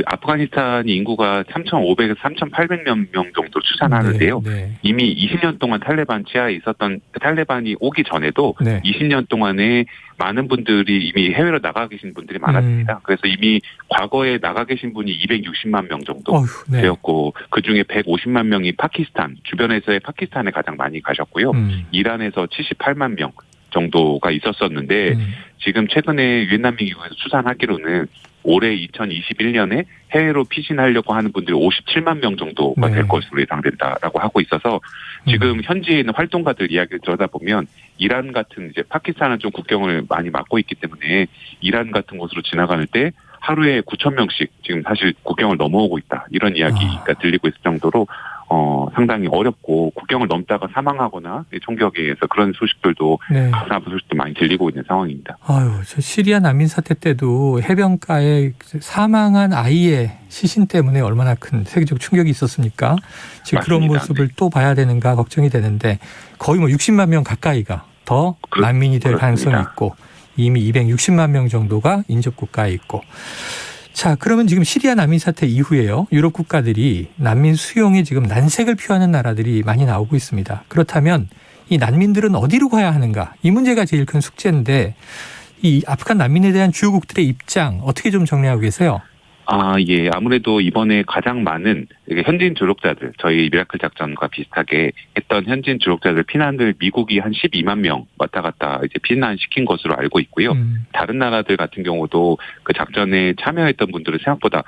아프가니스탄 인구가 3,500에서 3,800명 정도 추산하는데요. 이미 20년 동안 탈레반 치하에 있었던 탈레반이 오기 전에도 20년 동안에 많은 분들이 이미 해외로 나가 계신 분들이 많았습니다. 그래서 이미 과거에 나가 계신 분이 260만 명 정도 되었고 그중에 150만 명이 파키스탄 주변에서의 파키스탄에 가장 많이 가셨고요. 이란에서 78만 명 정도가 있었었는데 지금 최근에 유엔 난민기구에서 추산하기로는 올해 2021년에 해외로 피신하려고 하는 분들이 57만 명 정도가 될 것으로 예상된다라고 하고 있어서 지금 현지에 있는 활동가들 이야기를 들여다보면 이란 같은 이제 파키스탄은 좀 국경을 많이 막고 있기 때문에 이란 같은 곳으로 지나갈 때 하루에 9천 명씩 지금 사실 국경을 넘어오고 있다 이런 이야기가 들리고 있을 정도로 상당히 어렵고 국경을 넘다가 사망하거나 총격에 의해서 그런 소식들도 가슴 아픈 소식도 많이 들리고 있는 상황입니다. 저 시리아 난민 사태 때도 해변가에 사망한 아이의 시신 때문에 얼마나 큰 세계적 충격이 있었습니까? 지금 맞습니다. 그런 모습을 또 봐야 되는가 걱정이 되는데 거의 60만 명 가까이가 더 난민이 될 가능성이 있고 이미 260만 명 정도가 인접 국가에 있고. 자, 그러면 지금 시리아 난민 사태 이후에요. 유럽 국가들이 난민 수용에 지금 난색을 표하는 나라들이 많이 나오고 있습니다. 그렇다면 이 난민들은 어디로 가야 하는가? 이 문제가 제일 큰 숙제인데 이 아프간 난민에 대한 주요국들의 입장 어떻게 좀 정리하고 계세요? 예. 아무래도 이번에 가장 많은 현지인 조력자들, 저희 미라클 작전과 비슷하게 했던 현지인 조력자들 피난을 미국이 한 12만 명 왔다 갔다 이제 피난시킨 것으로 알고 있고요. 다른 나라들 같은 경우도 그 작전에 참여했던 분들은 생각보다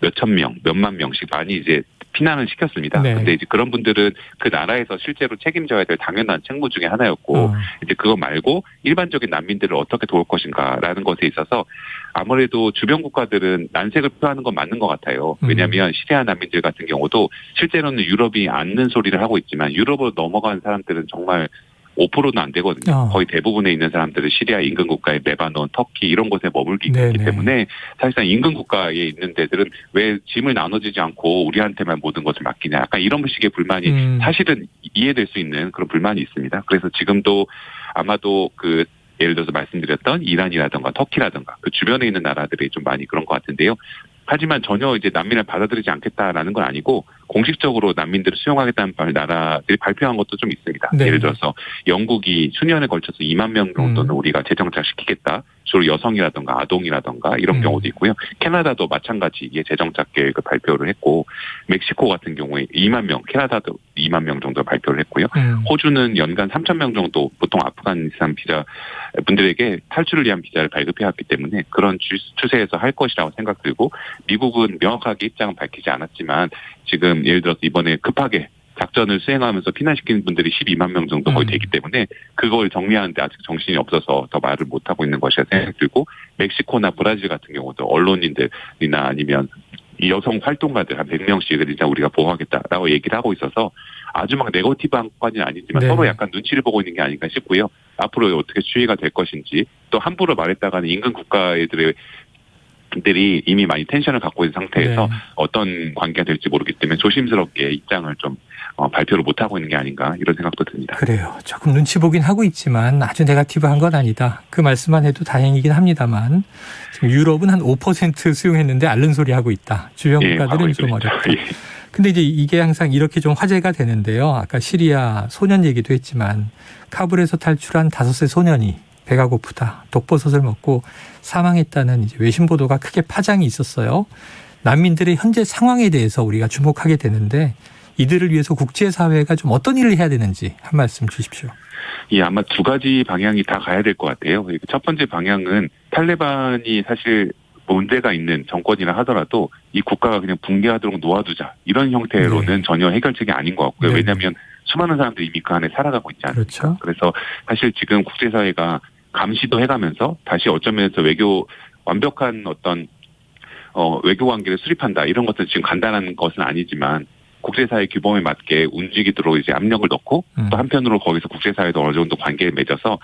몇천 명, 몇만 명씩 많이 이제 피난을 시켰습니다. 근데 이제 그런 분들은 그 나라에서 실제로 책임져야 될 당연한 책무 중에 하나였고, 이제 그거 말고 일반적인 난민들을 어떻게 도울 것인가라는 것에 있어서 아무래도 주변 국가들은 난색을 표하는 건 맞는 것 같아요. 왜냐하면 시리아 난민들 같은 경우도 실제로는 유럽이 않는 소리를 하고 있지만 유럽으로 넘어간 사람들은 정말 5%는 안 되거든요. 거의 대부분에 있는 사람들은 시리아 인근 국가의 레바논, 터키 이런 곳에 머물기 있기 때문에 사실상 인근 국가에 있는 데들은 왜 짐을 나눠주지 않고 우리한테만 모든 것을 맡기냐. 약간 이런 식의 불만이 사실은 이해될 수 있는 그런 불만이 있습니다. 그래서 지금도 아마도 예를 들어서 말씀드렸던 이란이라든가 터키라든가 그 주변에 있는 나라들이 좀 많이 그런 것 같은데요. 하지만 전혀 이제 난민을 받아들이지 않겠다라는 건 아니고 공식적으로 난민들을 수용하겠다는 나라들이 발표한 것도 좀 있습니다. 네. 예를 들어서 영국이 수년에 걸쳐서 2만 명 정도는 우리가 재정착시키겠다. 주로 여성이라든가 아동이라든가 이런 경우도 있고요. 캐나다도 마찬가지의 재정착 계획을 발표를 했고 멕시코 같은 경우에 2만 명, 캐나다도 2만 명 정도 발표를 했고요. 호주는 연간 3천 명 정도 보통 아프가니스탄 비자 분들에게 탈출을 위한 비자를 발급해왔기 때문에 그런 추세에서 할 것이라고 생각 들고 미국은 명확하게 입장은 밝히지 않았지만 지금 예를 들어서 이번에 급하게 작전을 수행하면서 피난시키는 분들이 12만 명 정도 거의 되기 때문에 그걸 정리하는데 아직 정신이 없어서 더 말을 못하고 있는 것이라 생각이 들고 메xi코나 브라질 같은 경우도 언론인들이나 아니면 여성 활동가들 한 100명씩을 일단 우리가 보호하겠다라고 얘기를 하고 있어서 아주 막 네거티브한 것까지는 아니지만 네. 서로 약간 눈치를 보고 있는 게 아닌가 싶고요. 앞으로 어떻게 추이가 될 것인지 또 함부로 말했다가는 인근 국가들이 이미 많이 텐션을 갖고 있는 상태에서 네. 어떤 관계가 될지 모르기 때문에 조심스럽게 입장을 좀 발표를 못하고 있는 게 아닌가 이런 생각도 듭니다. 그래요. 조금 눈치 보긴 하고 있지만 아주 네거티브한 건 아니다. 그 말씀만 해도 다행이긴 합니다만 지금 유럽은 한 5% 수용했는데 앓는 소리 하고 있다. 주요 국가들은 좀 어렵다. 근데 이제 이게 항상 이렇게 좀 화제가 되는데요. 아까 시리아 소년 얘기도 했지만 카불에서 탈출한 5세 소년이 배가 고프다. 독버섯을 먹고 사망했다는 이제 외신 보도가 크게 파장이 있었어요. 난민들의 현재 상황에 대해서 우리가 주목하게 되는데 이들을 위해서 국제사회가 좀 어떤 일을 해야 되는지 한 말씀 주십시오. 예, 아마 두 가지 방향이 다 가야 될 것 같아요. 첫 번째 방향은 탈레반이 사실 문제가 있는 정권이라 하더라도 이 국가가 그냥 붕괴하도록 놓아두자 이런 형태로는 전혀 해결책이 아닌 것 같고요. 왜냐하면 수많은 사람들이 이미 그 안에 살아가고 있지 않습니까? 그렇죠. 그래서 사실 지금 국제사회가 감시도 해가면서 다시 어쩌면서 완벽한 어떤 외교 관계를 수립한다 이런 것은 지금 간단한 것은 아니지만 국제사회 규범에 맞게 움직이도록 이제 압력을 넣고 또 한편으로 거기서 국제사회도 어느 정도 관계를 맺어서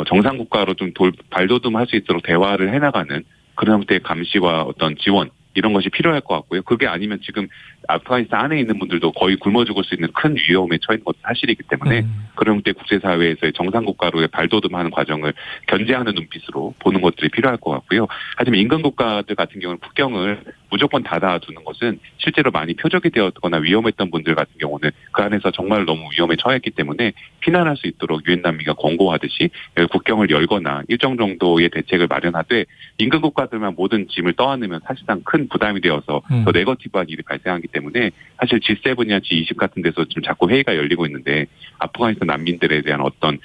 정상 국가로 좀 발돋움할 수 있도록 대화를 해나가는 그런 형태의 감시와 어떤 지원 이런 것이 필요할 것 같고요. 그게 아니면 지금 아프가니스탄 안에 있는 분들도 거의 굶어 죽을 수 있는 큰 위험에 처해 있는 것도 사실이기 때문에 그런 형태의 국제사회에서의 정상국가로의 발돋움하는 과정을 견제하는 눈빛으로 보는 것들이 필요할 것 같고요. 하지만 인근국가들 같은 경우는 국경을 무조건 닫아두는 것은 실제로 많이 표적이 되었거나 위험했던 분들 같은 경우는 그 안에서 정말 너무 위험에 처했기 때문에 피난할 수 있도록 유엔 난민가 권고하듯이 국경을 열거나 일정 정도의 대책을 마련하되 인근국가들만 모든 짐을 떠안으면 사실상 큰 부담이 되어서 더 네거티브한 일이 발생하기 때문에 사실 G7이나 G20 같은 데서 지금 자꾸 회의가 열리고 있는데 아프가니스탄 난민들에 대한 어떤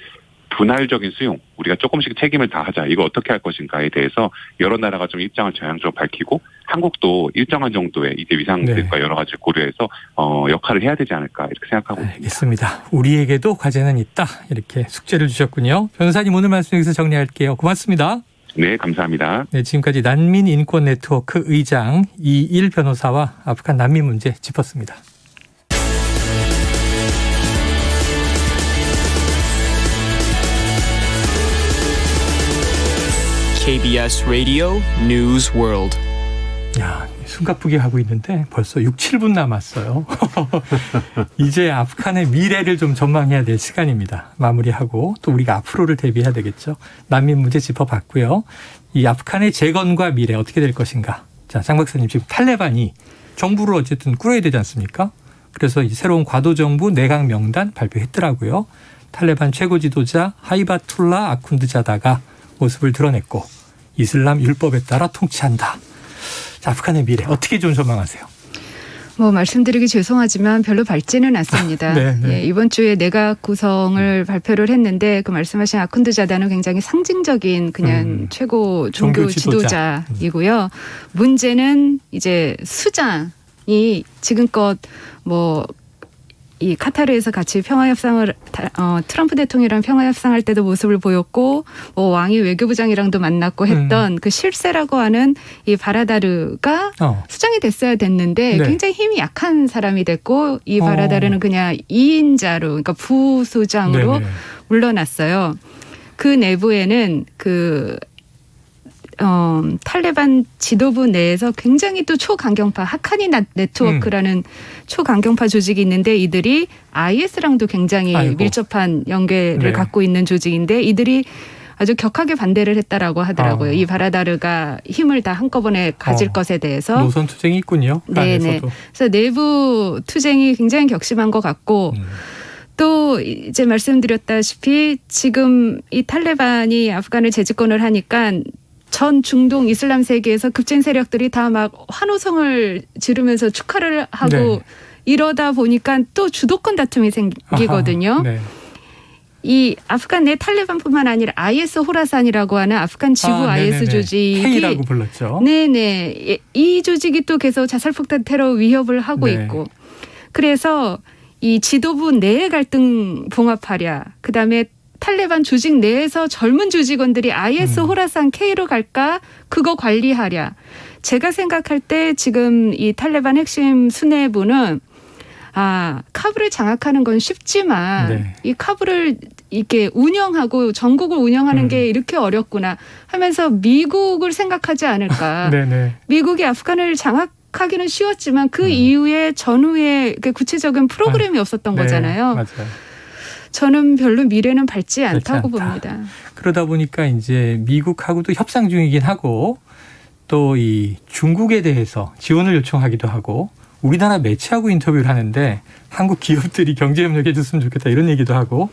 분할적인 수용, 우리가 조금씩 책임을 다하자, 이거 어떻게 할 것인가에 대해서 여러 나라가 좀 입장을 전향적으로 밝히고 한국도 일정한 정도의 이제 위상들과 여러 가지를 고려해서 역할을 해야 되지 않을까 이렇게 생각하고 있습니다. 알겠습니다. 우리에게도 과제는 있다. 이렇게 숙제를 주셨군요. 변호사님 오늘 말씀 여기서 정리할게요. 고맙습니다. 네, 감사합니다. 네, 지금까지 난민인권네트워크 의장 이일 변호사와 아프간 난민 문제 짚었습니다. KBS Radio News World. 야, 숨가쁘게 하고 있는데 벌써 6, 7분 남았어요. 이제 아프간의 미래를 좀 전망해야 될 시간입니다. 마무리하고 또 우리가 앞으로를 대비해야 되겠죠. 난민 문제 짚어봤고요. 이 아프간의 재건과 미래 어떻게 될 것인가. 자, 장 박사님 지금 탈레반이 정부를 어쨌든 꾸려야 되지 않습니까? 그래서 이제 새로운 과도정부 내각 명단 발표했더라고요. 탈레반 최고 지도자 하이바툴라 아쿤드자다가 모습을 드러냈고 이슬람 율법에 따라 통치한다. 자, 아프간의 미래 어떻게 좀 전망하세요? 말씀드리기 죄송하지만 별로 밝지는 않습니다. 네. 예, 이번 주에 내각 구성을 발표를 했는데 그 말씀하신 아쿤드자다는 굉장히 상징적인 그냥 최고 종교 지도자이고요. 문제는 이제 수장이 지금껏 이 카타르에서 같이 평화협상을 트럼프 대통령이랑 평화협상할 때도 모습을 보였고 왕이 외교부장이랑도 만났고 했던 그 실세라고 하는 이 바라다르가 수장이 됐어야 됐는데 굉장히 힘이 약한 사람이 됐고 이 바라다르는 그냥 2인자로 그러니까 부수장으로 물러났어요. 그 내부에는 탈레반 지도부 내에서 굉장히 또 초강경파 하카니 네트워크라는 초강경파 조직이 있는데 이들이 IS랑도 굉장히 밀접한 연계를 갖고 있는 조직인데 이들이 아주 격하게 반대를 했다라고 하더라고요. 이 바라다르가 힘을 다 한꺼번에 가질 것에 대해서. 노선 투쟁이 있군요. 네네. 그래서 내부 투쟁이 굉장히 격심한 것 같고 또 이제 말씀드렸다시피 지금 이 탈레반이 아프간을 재집권을 하니까 전 중동 이슬람 세계에서 급진 세력들이 다 막 환호성을 지르면서 축하를 하고 네. 이러다 보니까 또 주도권 다툼이 생기거든요. 네. 이 아프간 내 탈레반뿐만 아니라 IS 호라산이라고 하는 아프간 지부 IS 조직이 K라고 불렀죠. 네네. 이 조직이 또 계속 자살폭탄 테러 위협을 하고 네. 있고 그래서 이 지도부 내의 갈등 봉합하랴. 그다음에 탈레반 조직 내에서 젊은 조직원들이 IS 호라산 K로 갈까 그거 관리하랴. 제가 생각할 때 지금 이 탈레반 핵심 수뇌부는 카불을 장악하는 건 쉽지만 네. 이 카불을 이렇게 운영하고 전국을 운영하는 게 이렇게 어렵구나 하면서 미국을 생각하지 않을까. 네네. 미국이 아프간을 장악하기는 쉬웠지만 그 이후에 전후에 구체적인 프로그램이 없었던 네, 거잖아요. 맞아요. 저는 별로 미래는 밝지 않다고 않다. 봅니다. 그러다 보니까 이제 미국하고도 협상 중이긴 하고 또 이 중국에 대해서 지원을 요청하기도 하고 우리나라 매체하고 인터뷰를 하는데 한국 기업들이 경제협력 해줬으면 좋겠다 이런 얘기도 하고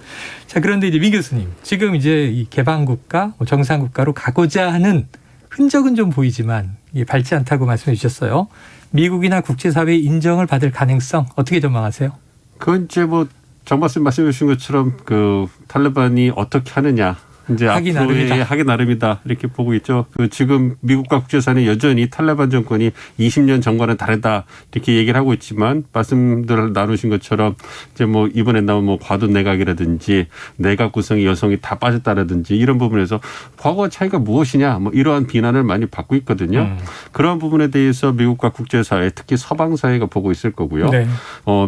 자 그런데 이제 민 교수님 지금 이제 이 개방국가 정상국가로 가고자 하는 흔적은 좀 보이지만 이게 밝지 않다고 말씀해 주셨어요. 미국이나 국제사회의 인정을 받을 가능성 어떻게 전망하세요? 그건 이제 뭐 정 박사님 말씀해 주신 것처럼 그 탈레반이 어떻게 하느냐. 이제 하기 앞으로의 나름이다. 하기 나름이다 이렇게 보고 있죠. 그 지금 미국과 국제사회는 여전히 탈레반 정권이 20년 전과는 다르다 이렇게 얘기를 하고 있지만 말씀들 나누신 것처럼 이제 뭐 이번에 나온 뭐 과도 내각이라든지 내각 구성이 여성이 다 빠졌다라든지 이런 부분에서 과거 차이가 무엇이냐 뭐 이러한 비난을 많이 받고 있거든요. 그러한 부분에 대해서 미국과 국제사회 특히 서방 사회가 보고 있을 거고요. 네.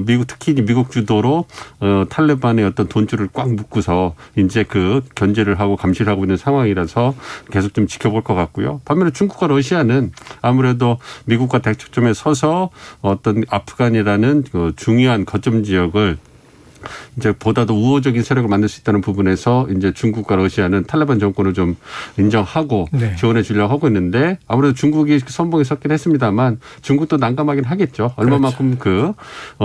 미국 특히 미국 주도로 탈레반의 어떤 돈줄을 꽉 묶고서 이제 그 견제를 하고 감시를 하고 있는 상황이라서 계속 좀 지켜볼 것 같고요. 반면에 중국과 러시아는 아무래도 미국과 대척점에 서서 어떤 아프간이라는 그 중요한 거점 지역을 이제 보다 더 우호적인 세력을 만들 수 있다는 부분에서 이제 중국과 러시아는 탈레반 정권을 좀 인정하고 네. 지원해 주려고 하고 있는데 아무래도 중국이 선봉에 섰긴 했습니다만 중국도 난감하긴 하겠죠. 얼마만큼 그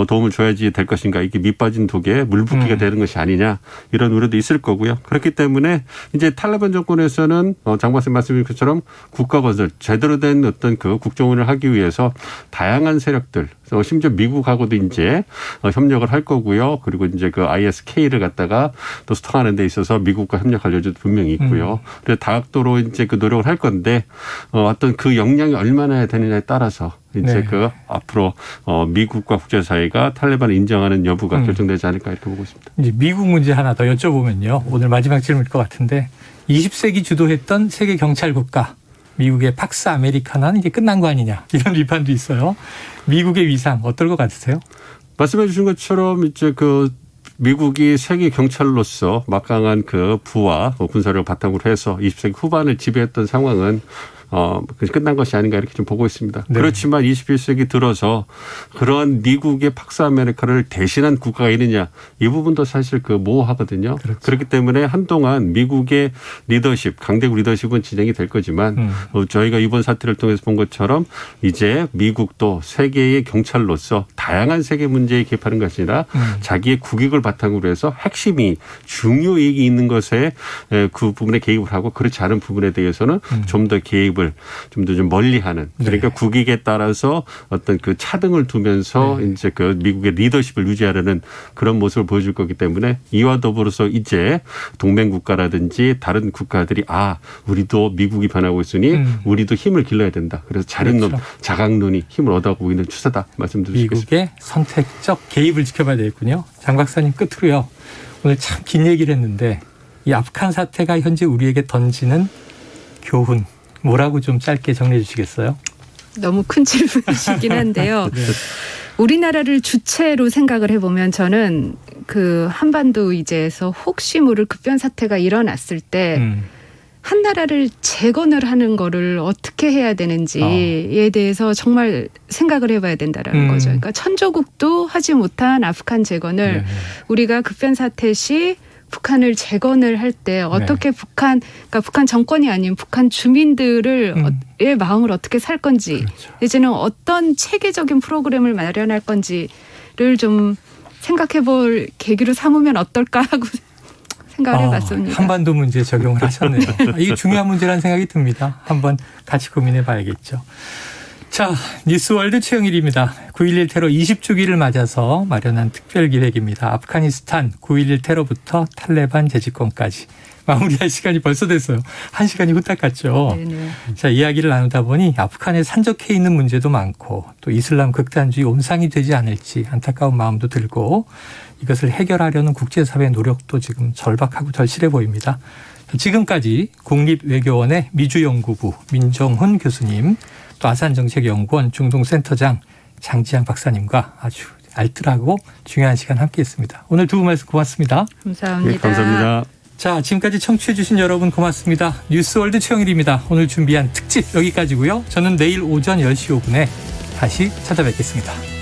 도움을 줘야지 될 것인가 이게 밑 빠진 독에 물 붓기가 되는 것이 아니냐 이런 우려도 있을 거고요. 그렇기 때문에 이제 탈레반 정권에서는 장 박사님 말씀하신 것처럼 국가 건설 제대로 된 어떤 그 국정원을 하기 위해서 다양한 세력들 심지어 미국하고도 이제 협력을 할 거고요. 그리고 이제 그 ISK를 갖다가 또 수통하는 데 있어서 미국과 협력할 여지도 분명히 있고요. 그래서 다각도로 이제 그 노력을 할 건데 어떤 그 역량이 얼마나 되느냐에 따라서 이제 네. 그 앞으로 미국과 국제사회가 탈레반을 인정하는 여부가 결정되지 않을까 이렇게 보고 있습니다. 이제 미국 문제 하나 더 여쭤보면요. 오늘 마지막 질문일 것 같은데 20세기 주도했던 세계 경찰 국가 미국의 팍스 아메리카나는 이제 끝난 거 아니냐 이런 비판도 있어요. 미국의 위상 어떨 것 같으세요? 말씀해 주신 것처럼 이제 그 미국이 세계 경찰로서 막강한 그 부와 군사력을 바탕으로 해서 20세기 후반을 지배했던 상황은 끝난 것이 아닌가 이렇게 좀 보고 있습니다. 네. 그렇지만 21세기 들어서 그런 미국의 팍스 아메리카를 대신한 국가가 있느냐 이 부분도 사실 그 모호하거든요. 그렇죠. 그렇기 때문에 한동안 미국의 리더십, 강대국 리더십은 진행이 될 거지만 저희가 이번 사태를 통해서 본 것처럼 이제 미국도 세계의 경찰로서 다양한 세계 문제에 개입하는 것이 아니라 자기의 국익을 바탕으로 해서 핵심이 중요 이익이 있는 것에 그 부분에 개입을 하고 그렇지 않은 부분에 대해서는 좀 더 개입을 좀 더 좀 멀리하는 그러니까 네. 국익에 따라서 어떤 그 차등을 두면서 이제 그 미국의 리더십을 유지하려는 그런 모습을 보여줄 거기 때문에 이와 더불어서 이제 동맹 국가라든지 다른 국가들이 우리도 미국이 변하고 있으니 우리도 힘을 길러야 된다. 그래서 자린론, 그렇죠. 자강론이 힘을 얻어가고 있는 추세다 말씀드릴 수 있겠습니다. 미국의 선택적 개입을 지켜봐야 되겠군요. 장 박사님 끝으로요. 오늘 참 긴 얘기를 했는데 이 아프간 사태가 현재 우리에게 던지는 교훈 뭐라고 좀 짧게 정리해 주시겠어요? 너무 큰 질문이시긴 한데요. 네. 우리나라를 주체로 생각을 해보면 저는 그 한반도 이제에서 혹시 모를 급변 사태가 일어났을 때 한 나라를 재건을 하는 거를 어떻게 해야 되는지에 대해서 정말 생각을 해봐야 된다라는 거죠. 그러니까 천조국도 하지 못한 아프간 재건을 우리가 급변 사태 시 북한을 재건을 할 때 어떻게 그러니까 북한 정권이 아닌 북한 주민들의 마음을 어떻게 살 건지 그렇죠. 이제는 어떤 체계적인 프로그램을 마련할 건지를 좀 생각해볼 계기로 삼으면 어떨까 하고 생각을 해봤습니다. 한반도 문제 적용을 하셨네요. 이게 중요한 문제라는 생각이 듭니다. 한번 같이 고민해 봐야겠죠. 자, 뉴스월드 최영일입니다. 9.11 테러 20주기를 맞아서 마련한 특별기획입니다. 아프가니스탄 9.11 테러부터 탈레반 재집권까지. 마무리할 시간이 벌써 됐어요. 1시간이 후딱 갔죠. 네네. 자, 이야기를 나누다 보니 아프간에 산적해 있는 문제도 많고 또 이슬람 극단주의 온상이 되지 않을지 안타까운 마음도 들고 이것을 해결하려는 국제사회의 노력도 지금 절박하고 절실해 보입니다. 지금까지 국립외교원의 미주연구부 민정훈 교수님, 또 아산정책연구원 중동센터장 장지향 박사님과 아주 알뜰하고 중요한 시간 함께했습니다. 오늘 두 분 말씀 고맙습니다. 감사합니다. 네, 감사합니다. 자, 지금까지 청취해 주신 여러분 고맙습니다. 뉴스월드 최영일입니다. 오늘 준비한 특집 여기까지고요. 저는 내일 오전 10시 5분에 다시 찾아뵙겠습니다.